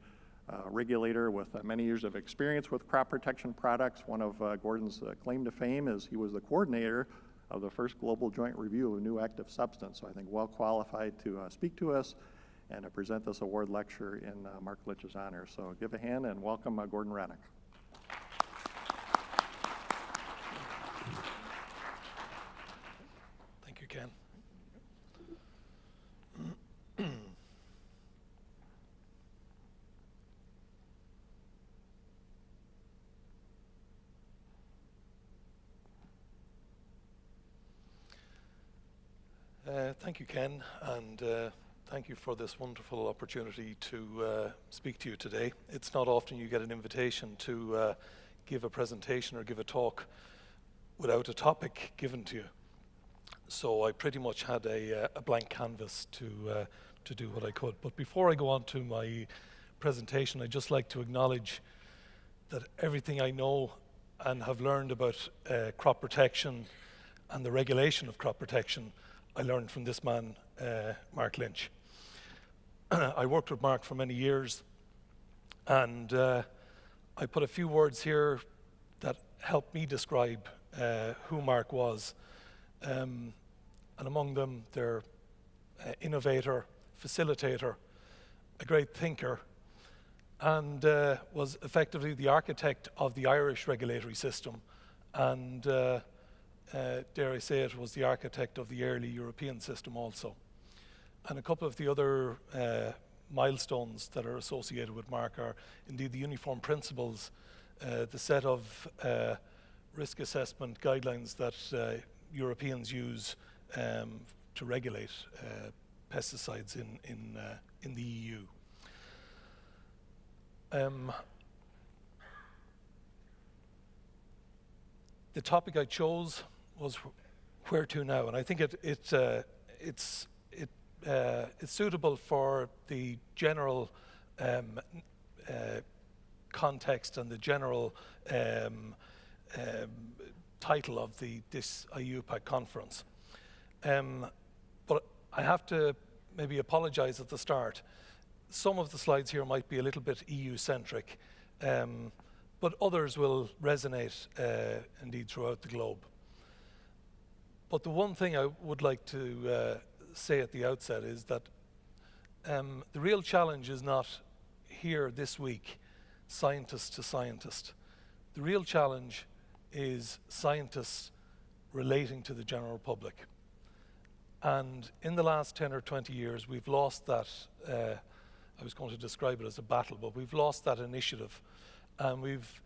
regulator with many years of experience with crop protection products. One of Gordon's claim to fame is he was the coordinator of the first global joint review of new active substance. So I think well qualified to speak to us and to present this award lecture in Mark Lynch's honor. So give a hand and welcome Gordon Rennick. Thank you, Ken, and thank you for this wonderful opportunity to speak to you today. It's not often you get an invitation to give a presentation or give a talk without a topic given to you. So I pretty much had a blank canvas to do what I could. But before I go on to my presentation, I'd just like to acknowledge that everything I know and have learned about crop protection and the regulation of crop protection, I learned from this man, Mark Lynch. I worked with Mark for many years, and I put a few words here that help me describe who Mark was. And among them, they're innovator, facilitator, a great thinker, and was effectively the architect of the Irish regulatory system, and dare I say it, was the architect of the early European system also. And a couple of the other milestones that are associated with Mark are indeed the uniform principles, the set of risk assessment guidelines that Europeans use to regulate pesticides in the EU. The topic I chose was where to now, and I think it's suitable for the general context and the general title of this IUPAC conference. But I have to maybe apologize at the start. Some of the slides here might be a little bit EU-centric, but others will resonate indeed throughout the globe. But the one thing I would like to say at the outset is that the real challenge is not here this week, scientist to scientist. The real challenge is scientists relating to the general public. And in the last 10 or 20 years, we've lost that, I was going to describe it as a battle, but we've lost that initiative, and we've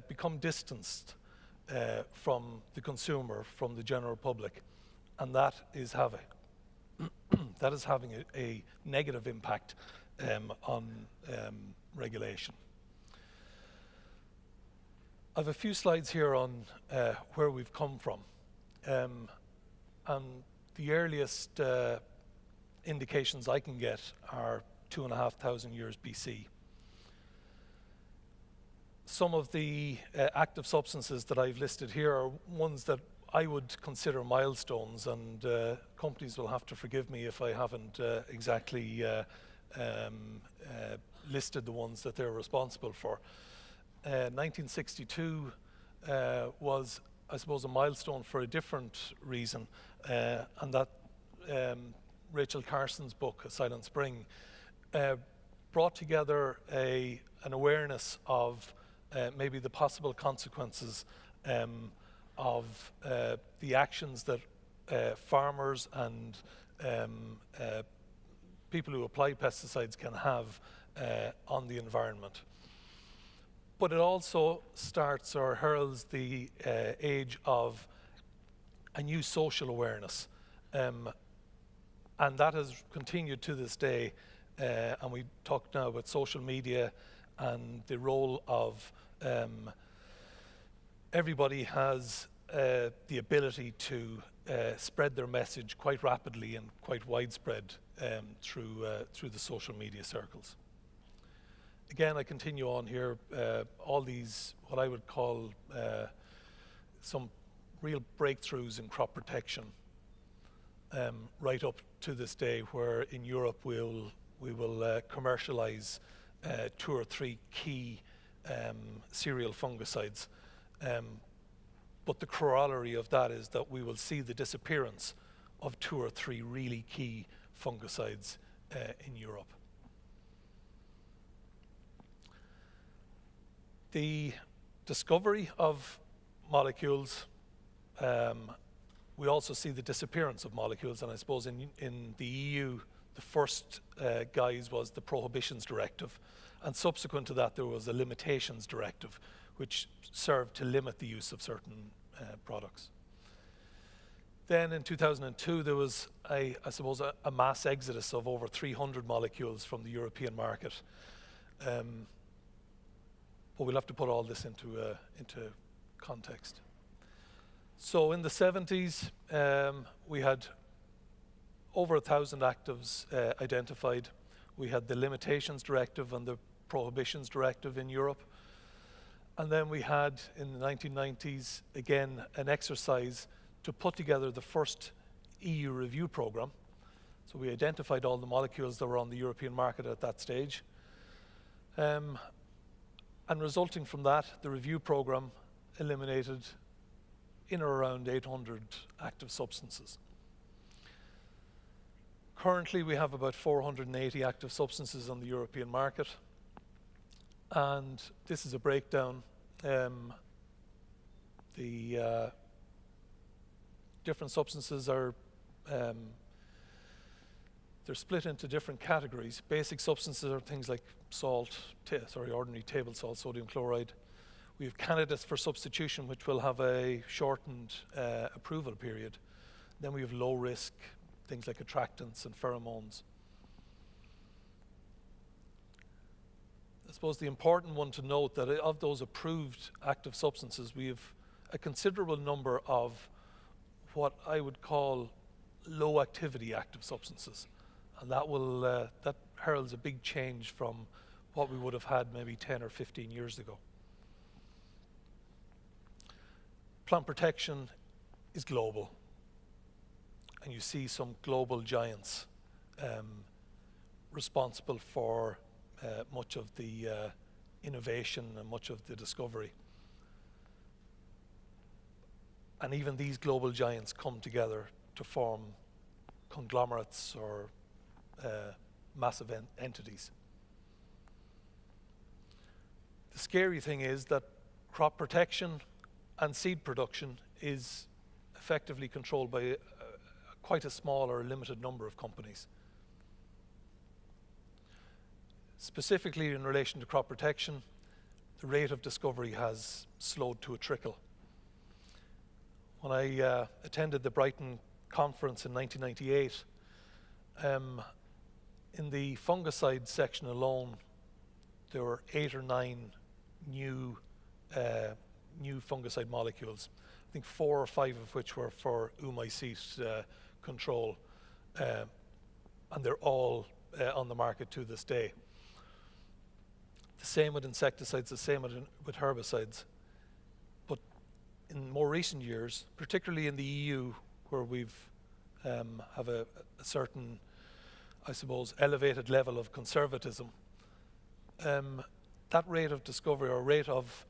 become distanced from the consumer, from the general public, and that is having a negative impact on regulation. I have a few slides here on where we've come from, and the earliest indications I can get are 2,500 years BC. Some of the active substances that I've listed here are ones that I would consider milestones, and companies will have to forgive me if I haven't exactly listed the ones that they're responsible for. 1962 was, I suppose, a milestone for a different reason, and that Rachel Carson's book, A Silent Spring, brought together an awareness of maybe the possible consequences of the actions that farmers and people who apply pesticides can have on the environment. But it also starts or heralds the age of a new social awareness. And that has continued to this day. And we talk now about social media and the role of everybody has the ability to spread their message quite rapidly and quite widespread through the social media circles. Again, I continue on here, all these, what I would call some real breakthroughs in crop protection, right up to this day, where in Europe we will commercialize 2 or 3 key cereal fungicides. But the corollary of that is that we will see the disappearance of 2 or 3 really key fungicides in Europe. The discovery of molecules, we also see the disappearance of molecules, and I suppose in the EU, the first guise was the Prohibitions Directive, and subsequent to that there was a Limitations Directive, which served to limit the use of certain products. Then in 2002, there was, I suppose, a mass exodus of over 300 molecules from the European market. But we'll have to put all this into context. So in the 70s, we had over 1,000 actives identified. We had the Limitations Directive and the Prohibitions Directive in Europe. And then we had, in the 1990s, again, an exercise to put together the first EU review program. So we identified all the molecules that were on the European market at that stage. And resulting from that, the review program eliminated in or around 800 active substances. Currently, we have about 480 active substances on the European market. And this is a breakdown. The different substances are they're split into different categories. Basic substances are things like salt, ordinary table salt, sodium chloride. We have candidates for substitution, which will have a shortened approval period. Then we have low risk, things like attractants and pheromones. I suppose the important one to note that of those approved active substances, we have a considerable number of what I would call low activity active substances. And that heralds a big change from what we would have had maybe 10 or 15 years ago. Plant protection is global. And you see some global giants responsible for much of the innovation and much of the discovery. And even these global giants come together to form conglomerates or massive entities. The scary thing is that crop protection and seed production is effectively controlled by quite a small or limited number of companies. Specifically in relation to crop protection, the rate of discovery has slowed to a trickle. When I attended the Brighton conference in 1998, in the fungicide section alone, there were 8 or 9 new fungicide molecules. I think 4 or 5 of which were for oomycete control, and they're all on the market to this day. The same with insecticides, the same with herbicides. But in more recent years, particularly in the EU, where we've have a certain, I suppose, elevated level of conservatism, that rate of discovery or rate of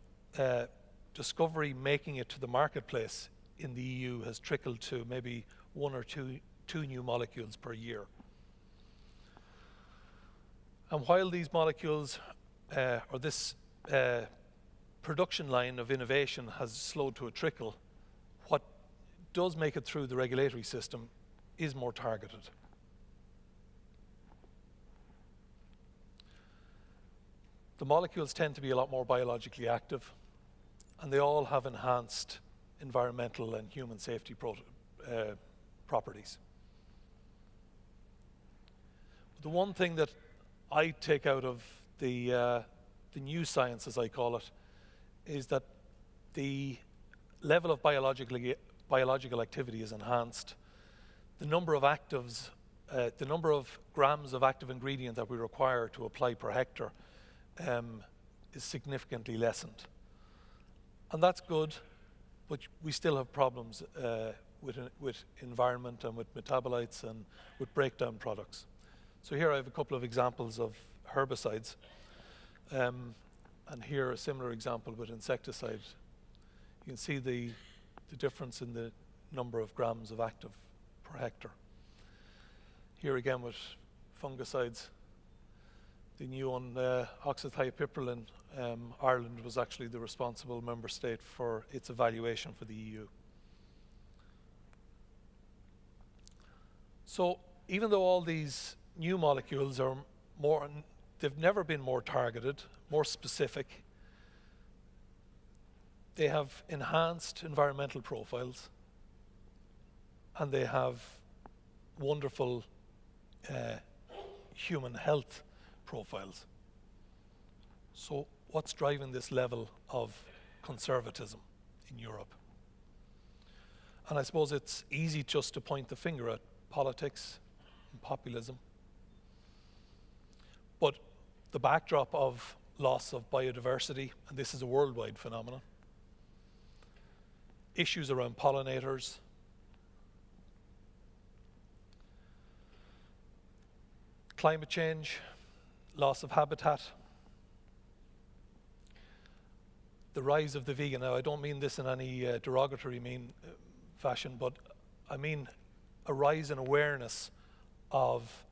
discovery making it to the marketplace in the EU has trickled to maybe 1 or 2 new molecules per year. And while these molecules or this production line of innovation has slowed to a trickle, what does make it through the regulatory system is more targeted. The molecules tend to be a lot more biologically active, and they all have enhanced environmental and human safety properties. The one thing that I take out of the new science, as I call it, is that the level of biological activity is enhanced. The number of actives, the number of grams of active ingredient that we require to apply per hectare is significantly lessened. And that's good, but we still have problems with environment and with metabolites and with breakdown products. So here I have a couple of examples of herbicides, and here a similar example with insecticide. You can see the difference in the number of grams of active per hectare. Here again with fungicides, the new one, oxythiopyprelin, Ireland was actually the responsible member state for its evaluation for the EU. So even though all these new molecules are they've never been more targeted, more specific, they have enhanced environmental profiles, and they have wonderful human health profiles. So what's driving this level of conservatism in Europe? And I suppose it's easy just to point the finger at politics and populism. But the backdrop of loss of biodiversity, and this is a worldwide phenomenon, issues around pollinators, climate change, loss of habitat, the rise of the vegan. Now, I don't mean this in any derogatory fashion, but I mean a rise in awareness of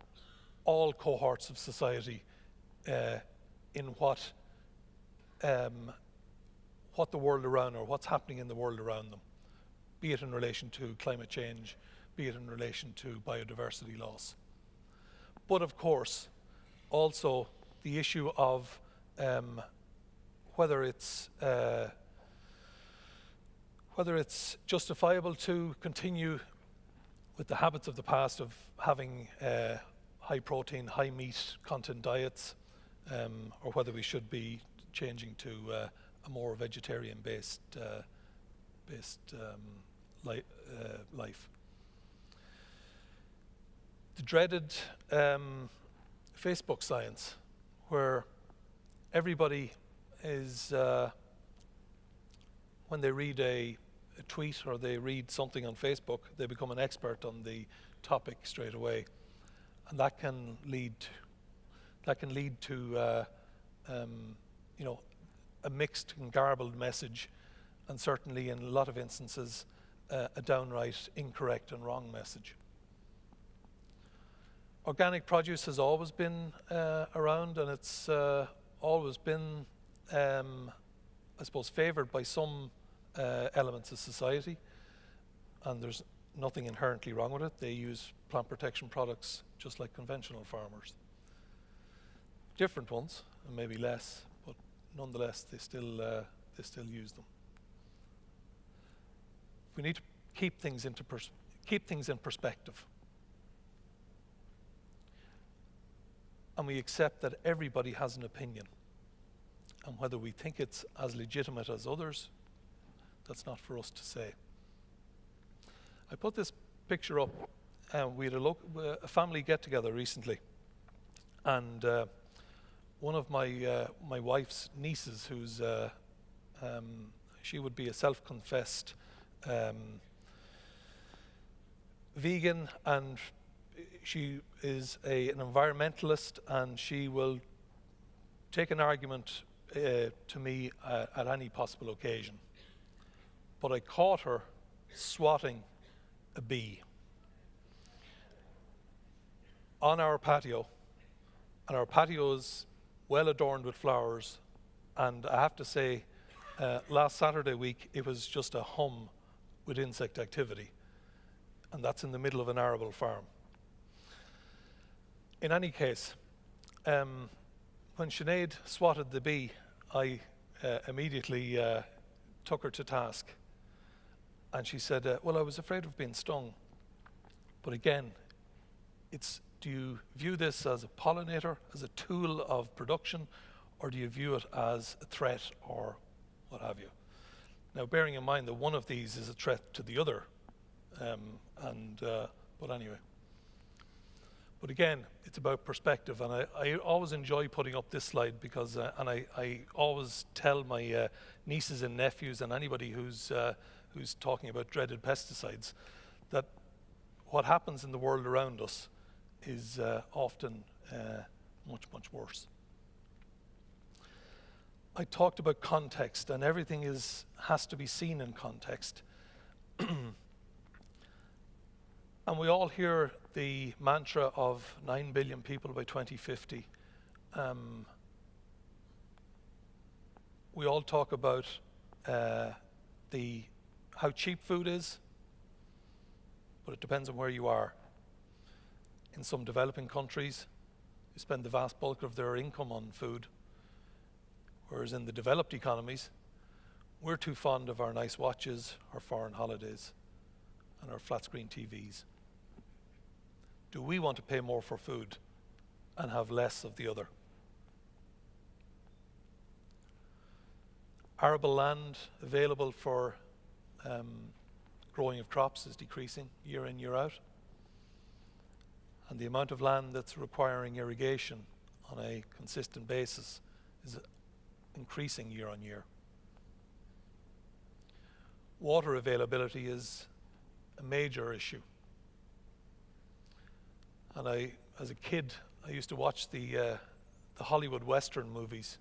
all cohorts of society in what the world around, or what's happening in the world around them, be it in relation to climate change, be it in relation to biodiversity loss. But of course, also the issue of whether it's justifiable to continue with the habits of the past of having high protein, high meat content diets, or whether we should be changing to a more vegetarian-based life. The dreaded Facebook science, where everybody is, when they read a tweet or they read something on Facebook, they become an expert on the topic straight away, and that can lead to a mixed and garbled message, and certainly in a lot of instances a downright incorrect and wrong message. Organic produce has always been around, and it's always been, I suppose, favoured by some elements of society, and there's nothing inherently wrong with it. They use plant protection products just like conventional farmers. Different ones, and maybe less, but nonetheless they still use them. We need to keep things in perspective. And we accept that everybody has an opinion. And whether we think it's as legitimate as others, that's not for us to say. I put this picture up. We had a family get-together recently. And one of my wife's nieces, who's she would be a self-confessed vegan, and she is an environmentalist, and she will take an argument to me at any possible occasion. But I caught her swatting a bee on our patio, and our patio is well adorned with flowers, and I have to say, last Saturday week it was just a hum with insect activity, and that's in the middle of an arable farm. In any case, when Sinead swatted the bee, I immediately took her to task, and she said, well, I was afraid of being stung. But again, do you view this as a pollinator, as a tool of production, or do you view it as a threat or what have you? Now, bearing in mind that one of these is a threat to the other, but anyway. But again, it's about perspective, and I always enjoy putting up this slide because, and I always tell my nieces and nephews and anybody who's talking about dreaded pesticides that what happens in the world around us is often much, much worse. I talked about context, and everything has to be seen in context. And we all hear the mantra of 9 billion people by 2050. We all talk about how cheap food is, but it depends on where you are. In some developing countries, you spend the vast bulk of their income on food, whereas in the developed economies, we're too fond of our nice watches, our foreign holidays, and our flat screen TVs? Do we want to pay more for food and have less of the other? Arable land available for growing of crops is decreasing year in, year out. And the amount of land that's requiring irrigation on a consistent basis is increasing year on year. Water availability is a major issue. And as a kid, I used to watch the Hollywood Western movies.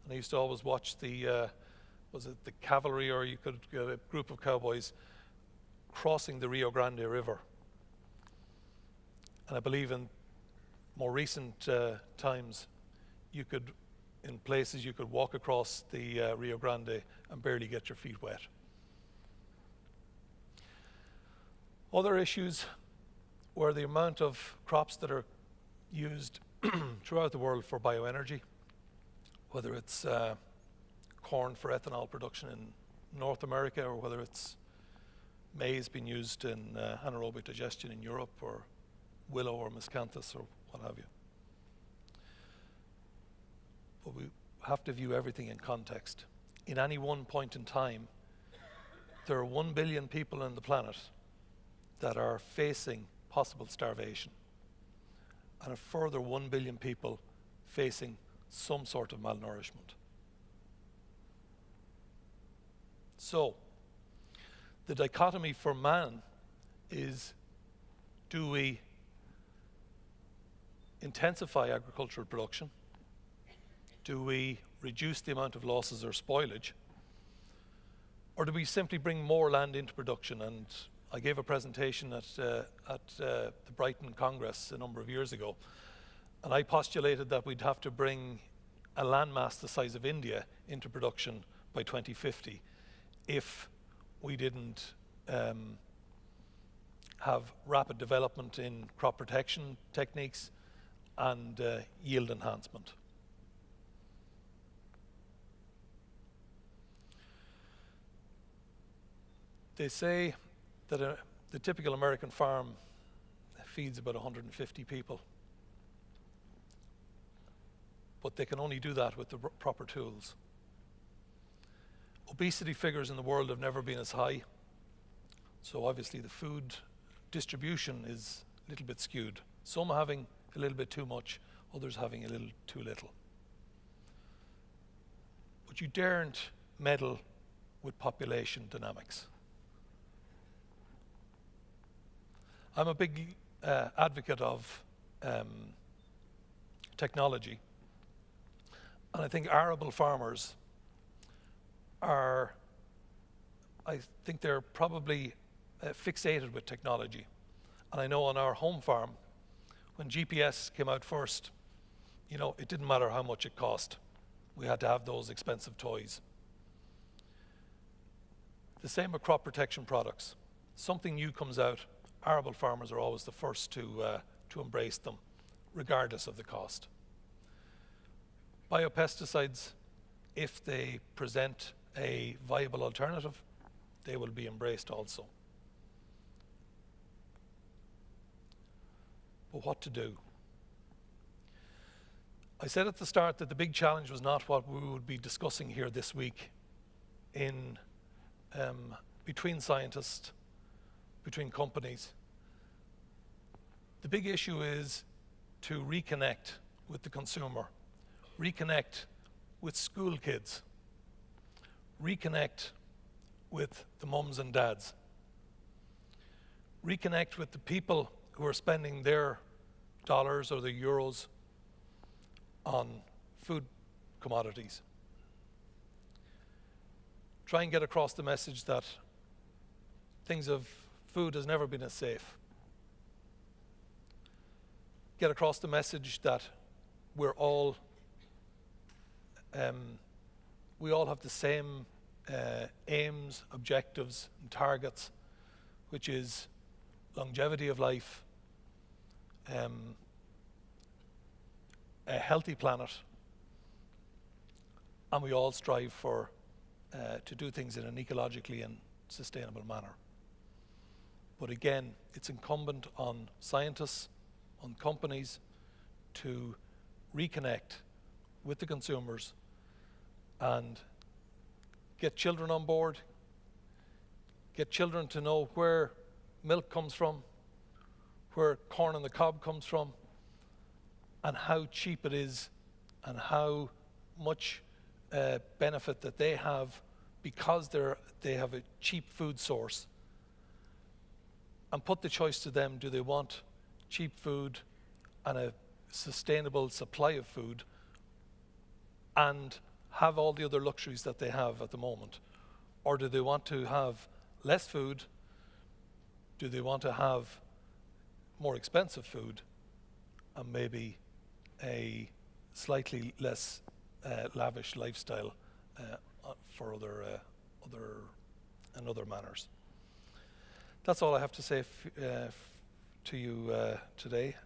And I used to always watch was it the cavalry, or you could get a group of cowboys crossing the Rio Grande River. And I believe in more recent times, in places you could walk across the Rio Grande and barely get your feet wet. Other issues were the amount of crops that are used throughout the world for bioenergy, whether it's corn for ethanol production in North America, or whether it's maize being used in anaerobic digestion in Europe, or willow or miscanthus or what have you. But we have to view everything in context. In any one point in time, there are 1 billion people on the planet that are facing possible starvation, and a further 1 billion people facing some sort of malnourishment. So, the dichotomy for man is, do we intensify agricultural production? Do we reduce the amount of losses or spoilage? Or do we simply bring more land into production? And I gave a presentation at the Brighton Congress a number of years ago, and I postulated that we'd have to bring a landmass the size of India into production by 2050 if we didn't have rapid development in crop protection techniques and yield enhancement. They say that the typical American farm feeds about 150 people, but they can only do that with the proper tools. Obesity figures in the world have never been as high, so obviously the food distribution is a little bit skewed. Some having a little bit too much, others having a little too little. But you daren't meddle with population dynamics. I'm a big advocate of technology, and I think arable farmers they're probably fixated with technology. And I know on our home farm, when GPS came out first, it didn't matter how much it cost. We had to have those expensive toys. The same with crop protection products. Something new comes out, arable farmers are always the first to embrace them, regardless of the cost. Biopesticides, if they present a viable alternative, they will be embraced also. But what to do? I said at the start that the big challenge was not what we would be discussing here this week between scientists, between companies. The big issue is to reconnect with the consumer, reconnect with school kids, reconnect with the mums and dads, reconnect with the people who are spending their dollars or their euros on food commodities. Try and get across the message that food has never been as safe. Get across the message that we all have the same aims, objectives, and targets, which is longevity of life, a healthy planet, and we all strive to do things in an ecologically and sustainable manner. But again, it's incumbent on scientists, on companies to reconnect with the consumers and get children on board, get children to know where milk comes from, where corn on the cob comes from, and how cheap it is, and how much benefit that they have because they have a cheap food source. And put the choice to them, do they want cheap food and a sustainable supply of food and have all the other luxuries that they have at the moment? Or do they want to have less food? Do they want to have more expensive food and maybe a slightly less lavish lifestyle for other manners? That's all I have to say to you today.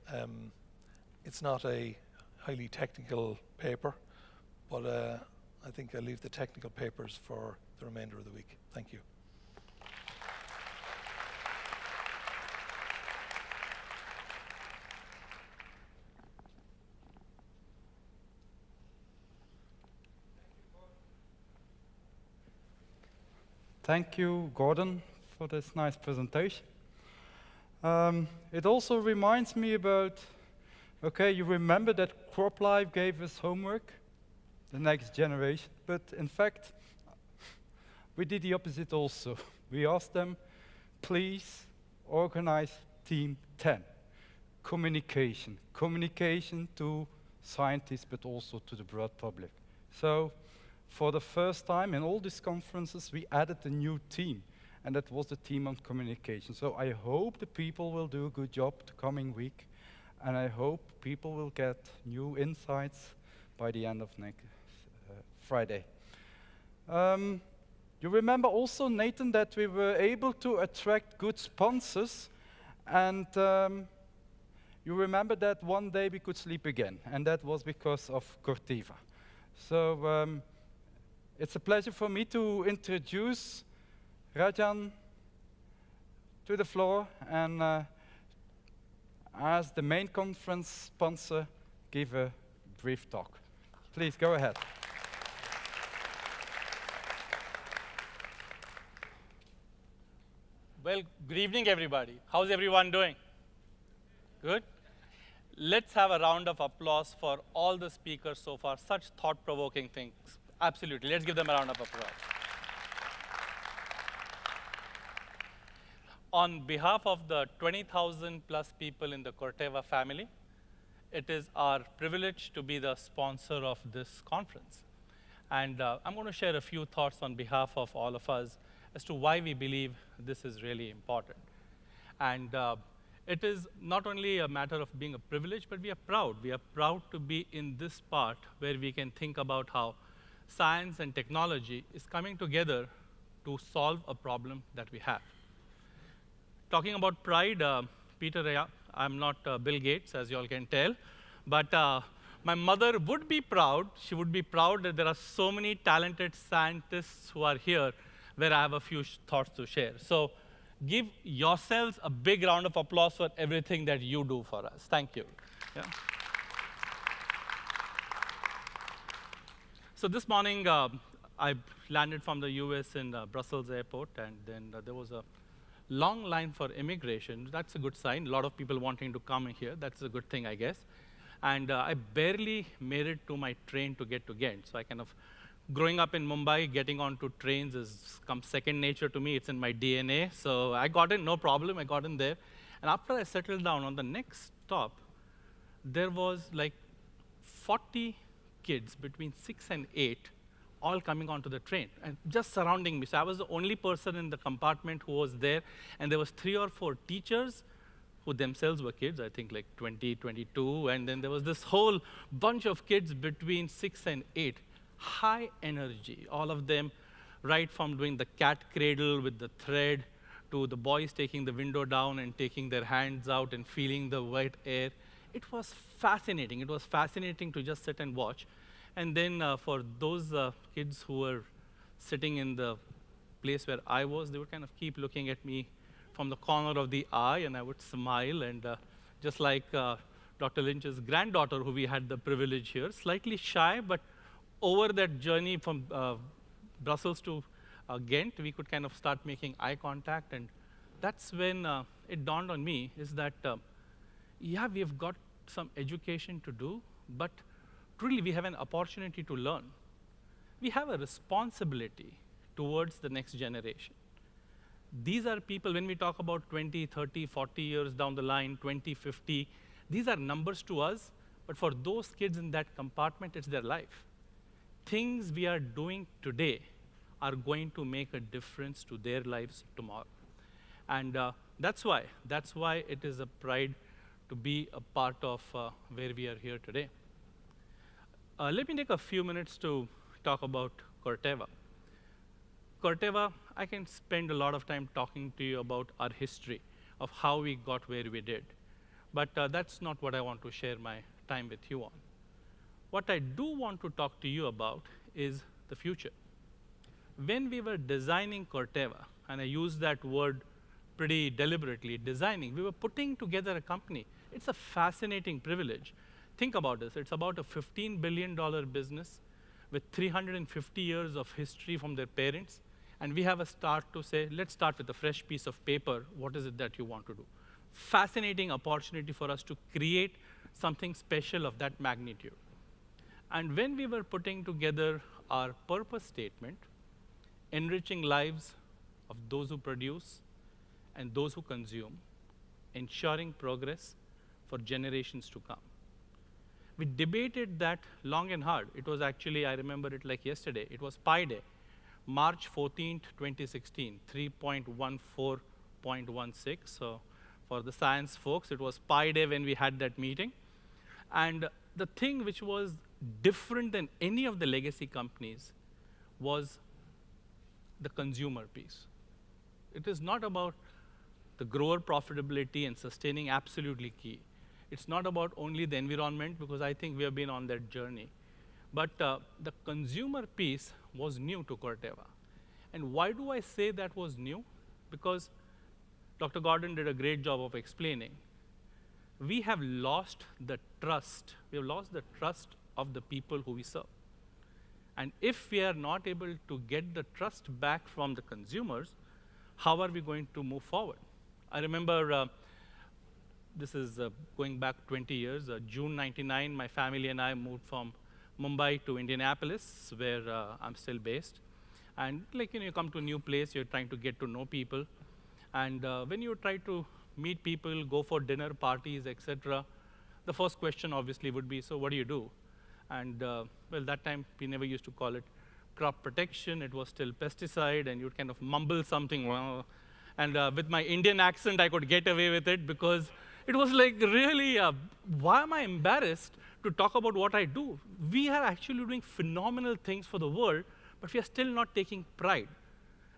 It's not a highly technical paper, but I think I'll leave the technical papers for the remainder of the week. Thank you. Thank you, Gordon, for this nice presentation. It also reminds me about, okay, you remember that CropLife gave us homework, the next generation, but in fact, we did the opposite also. We asked them, please organize Team 10. Communication. Communication to scientists, but also to the broad public. So, for the first time in all these conferences, we added a new team, and that was the team on communication. So I hope the people will do a good job the coming week, and I hope people will get new insights by the end of next Friday. You remember also, Nathan, that we were able to attract good sponsors, and you remember that one day we could sleep again, and that was because of Corteva. So it's a pleasure for me to introduce Rajan to the floor and as the main conference sponsor, give a brief talk. Please go ahead. Well, good evening, everybody. How's everyone doing? Good? Let's have a round of applause for all the speakers so far. Such thought-provoking things. Absolutely. Let's give them a round of applause. On behalf of the 20,000 plus people in the Corteva family, it is our privilege to be the sponsor of this conference. And I'm going to share a few thoughts on behalf of all of us as to why we believe this is really important. And it is not only a matter of being a privilege, but we are proud. We are proud to be in this part where we can think about how science and technology is coming together to solve a problem that we have. Talking about pride, Peter, I'm not Bill Gates, as you all can tell, but my mother would be proud. She would be proud that there are so many talented scientists who are here, where I have a few thoughts to share. So give yourselves a big round of applause for everything that you do for us. Thank you. Yeah. So this morning, I landed from the US in Brussels airport, and then there was a long line for immigration. That's a good sign. A lot of people wanting to come in here. That's a good thing, I guess. And I barely made it to my train to get to Ghent. So I kind of, growing up in Mumbai, getting onto trains has come second nature to me. It's in my DNA. So I got in, no problem. I got in there. And after I settled down on the next stop, there was like 40 kids between 6 and 8 all coming onto the train and just surrounding me. So I was the only person in the compartment who was there, and there was 3 or 4 teachers who themselves were kids, I think like 20, 22, and then there was this whole bunch of kids between 6 and 8. High energy, all of them, right from doing the cat cradle with the thread to the boys taking the window down and taking their hands out and feeling the wet air. It was fascinating. It was fascinating to just sit and watch. And then for those kids who were sitting in the place where I was, they would kind of keep looking at me from the corner of the eye, and I would smile, and just like Dr. Lynch's granddaughter, who we had the privilege here, slightly shy, but over that journey from Brussels to Ghent, we could kind of start making eye contact, and that's when it dawned on me is that, yeah, we've got some education to do, but truly we have an opportunity to learn. We have a responsibility towards the next generation. These are people, when we talk about 20, 30, 40 years down the line, 20, 50, these are numbers to us, but for those kids in that compartment, it's their life. Things we are doing today are going to make a difference to their lives tomorrow. And that's why it is a pride to be a part of where we are here today. Let me take a few minutes to talk about Corteva. Corteva, I can spend a lot of time talking to you about our history of how we got where we did. But that's not what I want to share my time with you on. What I do want to talk to you about is the future. When we were designing Corteva, and I use that word pretty deliberately, designing, we were putting together a company. It's a fascinating privilege. Think about this. It's about a $15 billion business with 350 years of history from their parents. And we have a start to say, let's start with a fresh piece of paper. What is it that you want to do? Fascinating opportunity for us to create something special of that magnitude. And when we were putting together our purpose statement, enriching lives of those who produce and those who consume, ensuring progress for generations to come. We debated that long and hard. It was actually, I remember it like yesterday, it was Pi Day, March 14th, 2016, 3.14.16. So for the science folks, it was Pi Day when we had that meeting. And the thing which was different than any of the legacy companies was the consumer piece. It is not about the grower profitability and sustaining, absolutely key. It's not about only the environment, because I think we have been on that journey. But the consumer piece was new to Corteva. And why do I say that was new? Because Dr. Gordon did a great job of explaining. We have lost the trust. We have lost the trust of the people who we serve. And if we are not able to get the trust back from the consumers, how are we going to move forward? I remember, this is going back 20 years, June 99, my family and I moved from Mumbai to Indianapolis, where I'm still based. And like, you come to a new place, you're trying to get to know people. And when you try to meet people, go for dinner parties, etc., the first question obviously would be, so what do you do? And well, that time we never used to call it crop protection. It was still pesticide, and you'd kind of mumble something. Well, and with my Indian accent, I could get away with it because it was like, really, why am I embarrassed to talk about what I do? We are actually doing phenomenal things for the world, but we are still not taking pride.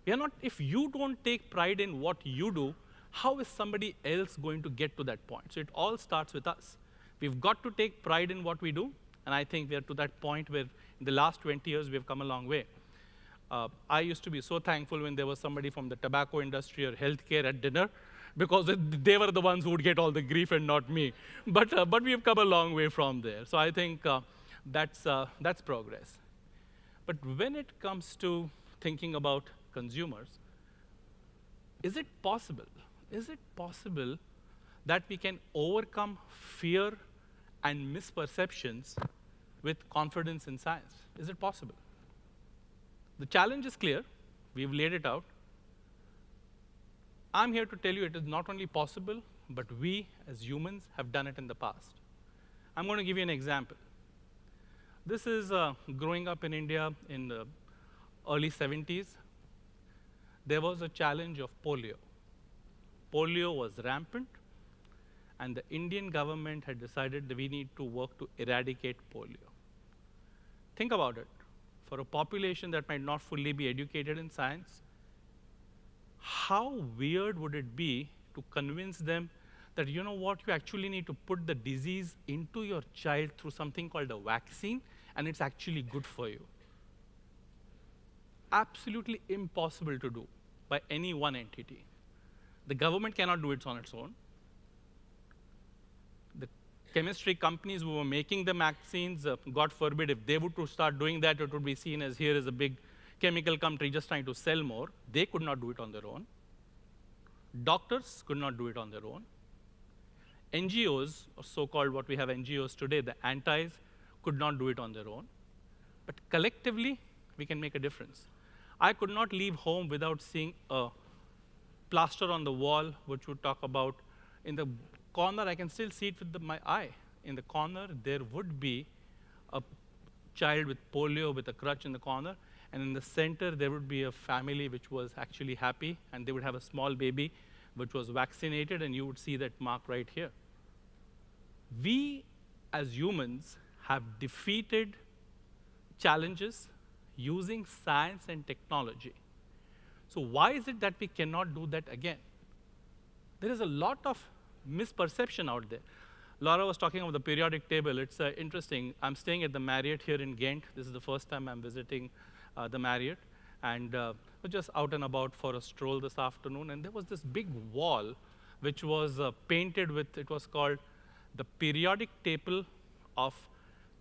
We are not, if you don't take pride in what you do, how is somebody else going to get to that point? So it all starts with us. We've got to take pride in what we do, and I think we are to that point where in the last 20 years, we've come a long way. I used to be so thankful when there was somebody from the tobacco industry or healthcare at dinner, because they were the ones who would get all the grief and not me. But we have come a long way from there. So I think that's progress. But when it comes to thinking about consumers, is it possible? Is it possible that we can overcome fear and misperceptions with confidence in science? Is it possible? The challenge is clear. We've laid it out. I'm here to tell you it is not only possible, but we as humans have done it in the past. I'm going to give you an example. This is growing up in India in the early 70s. There was a challenge of polio. Polio was rampant, and the Indian government had decided that we need to work to eradicate polio. Think about it. For a population that might not fully be educated in science, how weird would it be to convince them that, you know what, you actually need to put the disease into your child through something called a vaccine, and it's actually good for you? Absolutely impossible to do by any one entity. The government cannot do it on its own. The chemistry companies who were making the vaccines, God forbid, if they were to start doing that, it would be seen as here is a big chemical company just trying to sell more. They could not do it on their own. Doctors could not do it on their own. NGOs, or so-called what we have NGOs today, the antis, could not do it on their own. But collectively, we can make a difference. I could not leave home without seeing a plaster on the wall, which would talk about, in the corner, I can still see it with my eye. In the corner, there would be a child with polio with a crutch in the corner, and in the center, there would be a family which was actually happy, and they would have a small baby which was vaccinated, and you would see that mark right here. We, as humans, have defeated challenges using science and technology. So why is it that we cannot do that again? There is a lot of misperception out there. Laura was talking about the periodic table. It's interesting. I'm staying at the Marriott here in Ghent. This is the first time I'm visiting the Marriott. And was just out and about for a stroll this afternoon. And there was this big wall which was painted with, it was called the periodic table of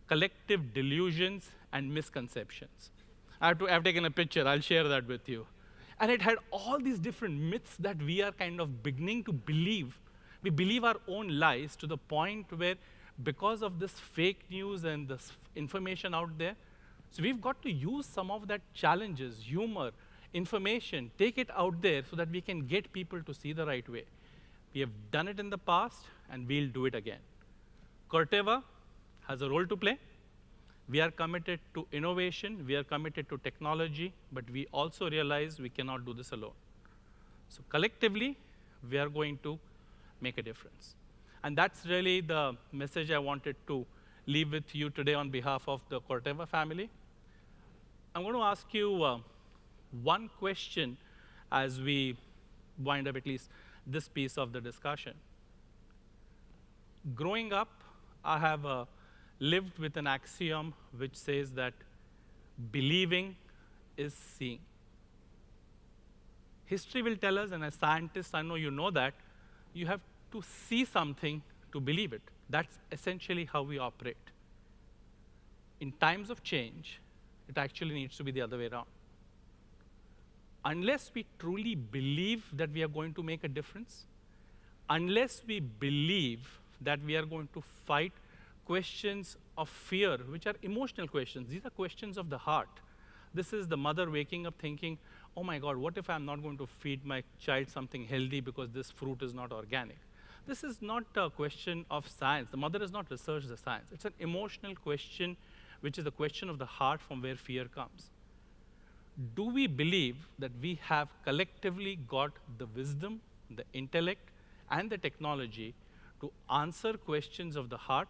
collective delusions and misconceptions. I've taken a picture. I'll share that with you. And it had all these different myths that we are kind of beginning to believe. We believe our own lies to the point where, because of this fake news and this information out there, so we've got to use some of that challenges, humor, information, take it out there so that we can get people to see the right way. We have done it in the past, and we'll do it again. Corteva has a role to play. We are committed to innovation, we are committed to technology, but we also realize we cannot do this alone. So collectively, we are going to make a difference. And that's really the message I wanted to leave with you today on behalf of the Corteva family. I'm going to ask you one question as we wind up at least this piece of the discussion. Growing up, I have lived with an axiom which says that believing is seeing. History will tell us, and as scientists, I know you know that, you have to see something to believe it. That's essentially how we operate. In times of change, it actually needs to be the other way around. Unless we truly believe that we are going to make a difference, unless we believe that we are going to fight questions of fear, which are emotional questions. These are questions of the heart. This is the mother waking up thinking, oh my God, what if I'm not going to feed my child something healthy because this fruit is not organic? This is not a question of science. The mother has not researched the science. It's an emotional question, which is the question of the heart from where fear comes. Do we believe that we have collectively got the wisdom, the intellect, and the technology to answer questions of the heart,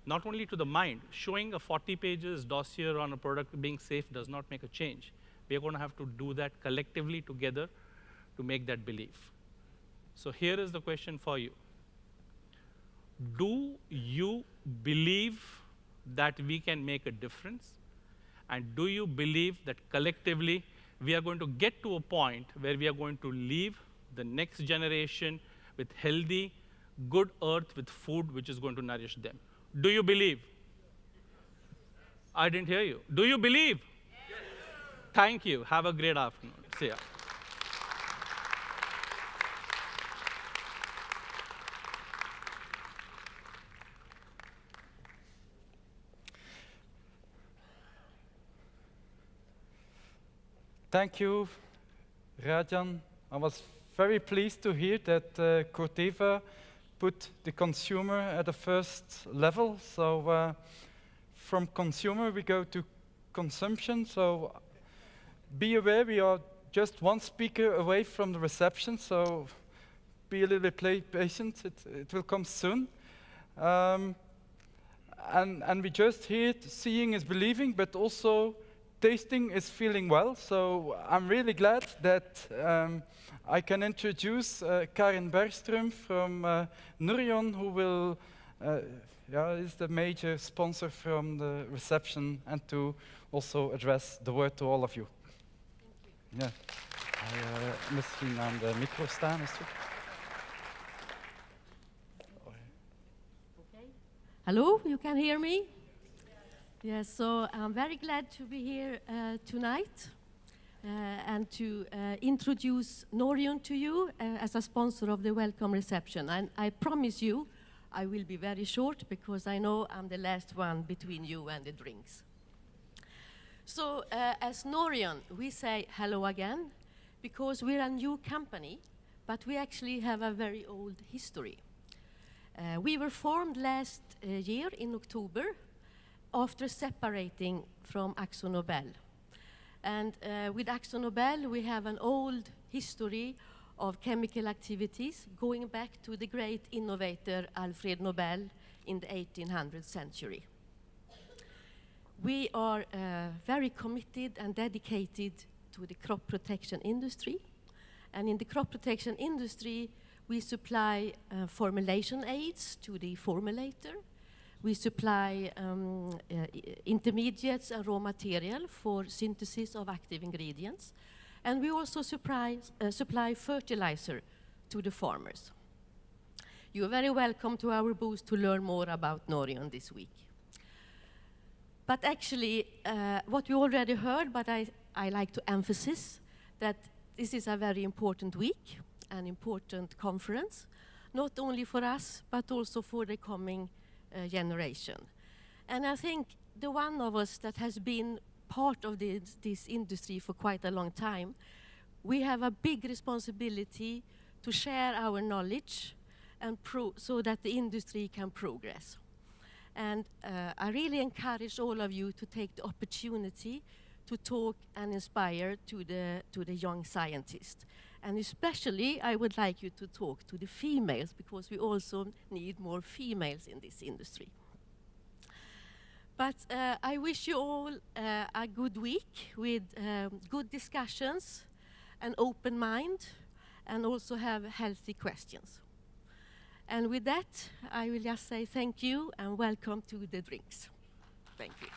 not only to the mind? Showing a 40 pages dossier on a product being safe does not make a change. We are going to have to do that collectively together to make that belief. So here is the question for you. Do you believe that we can make a difference? And do you believe that collectively we are going to get to a point where we are going to leave the next generation with healthy, good earth with food which is going to nourish them? Do you believe? I didn't hear you. Do you believe? Yes. Thank you. Have a great afternoon. See ya. Thank you, Rajan. I was very pleased to hear that Corteva put the consumer at the first level. So from consumer, we go to consumption. So be aware, we are just one speaker away from the reception. So be a little bit patient. It will come soon. And we just heard seeing is believing, but also tasting is feeling well. So I'm really glad that I can introduce Karin Bergström from Nouryon, who will is the major sponsor from the reception, and to also address the word to all of you. Thank you. Ja, misschien aan de micro staan, is het goed? Hello, you can hear me? Yes, so I'm very glad to be here tonight and to introduce Norion to you as a sponsor of the welcome reception. And I promise you, I will be very short because I know I'm the last one between you and the drinks. So as Norion, we say hello again because we're a new company, but we actually have a very old history. We were formed last year in October after separating from AkzoNobel. And with AkzoNobel, we have an old history of chemical activities going back to the great innovator Alfred Nobel in the 1800th century. We are very committed and dedicated to the crop protection industry. And in the crop protection industry, we supply formulation aids to the formulator. We supply intermediates and raw material for synthesis of active ingredients. And we also supply fertilizer to the farmers. You are very welcome to our booth to learn more about Norion this week. But actually, what we already heard, but I like to emphasize that this is a very important week, an important conference, not only for us, but also for the coming generation. And I think the one of us that has been part of this industry for quite a long time, we have a big responsibility to share our knowledge and so that the industry can progress. And I really encourage all of you to take the opportunity to talk and inspire to the young scientists. And especially, I would like you to talk to the females, because we also need more females in this industry. But I wish you all a good week with good discussions, an open mind, and also have healthy questions. And with that, I will just say thank you and welcome to the drinks. Thank you.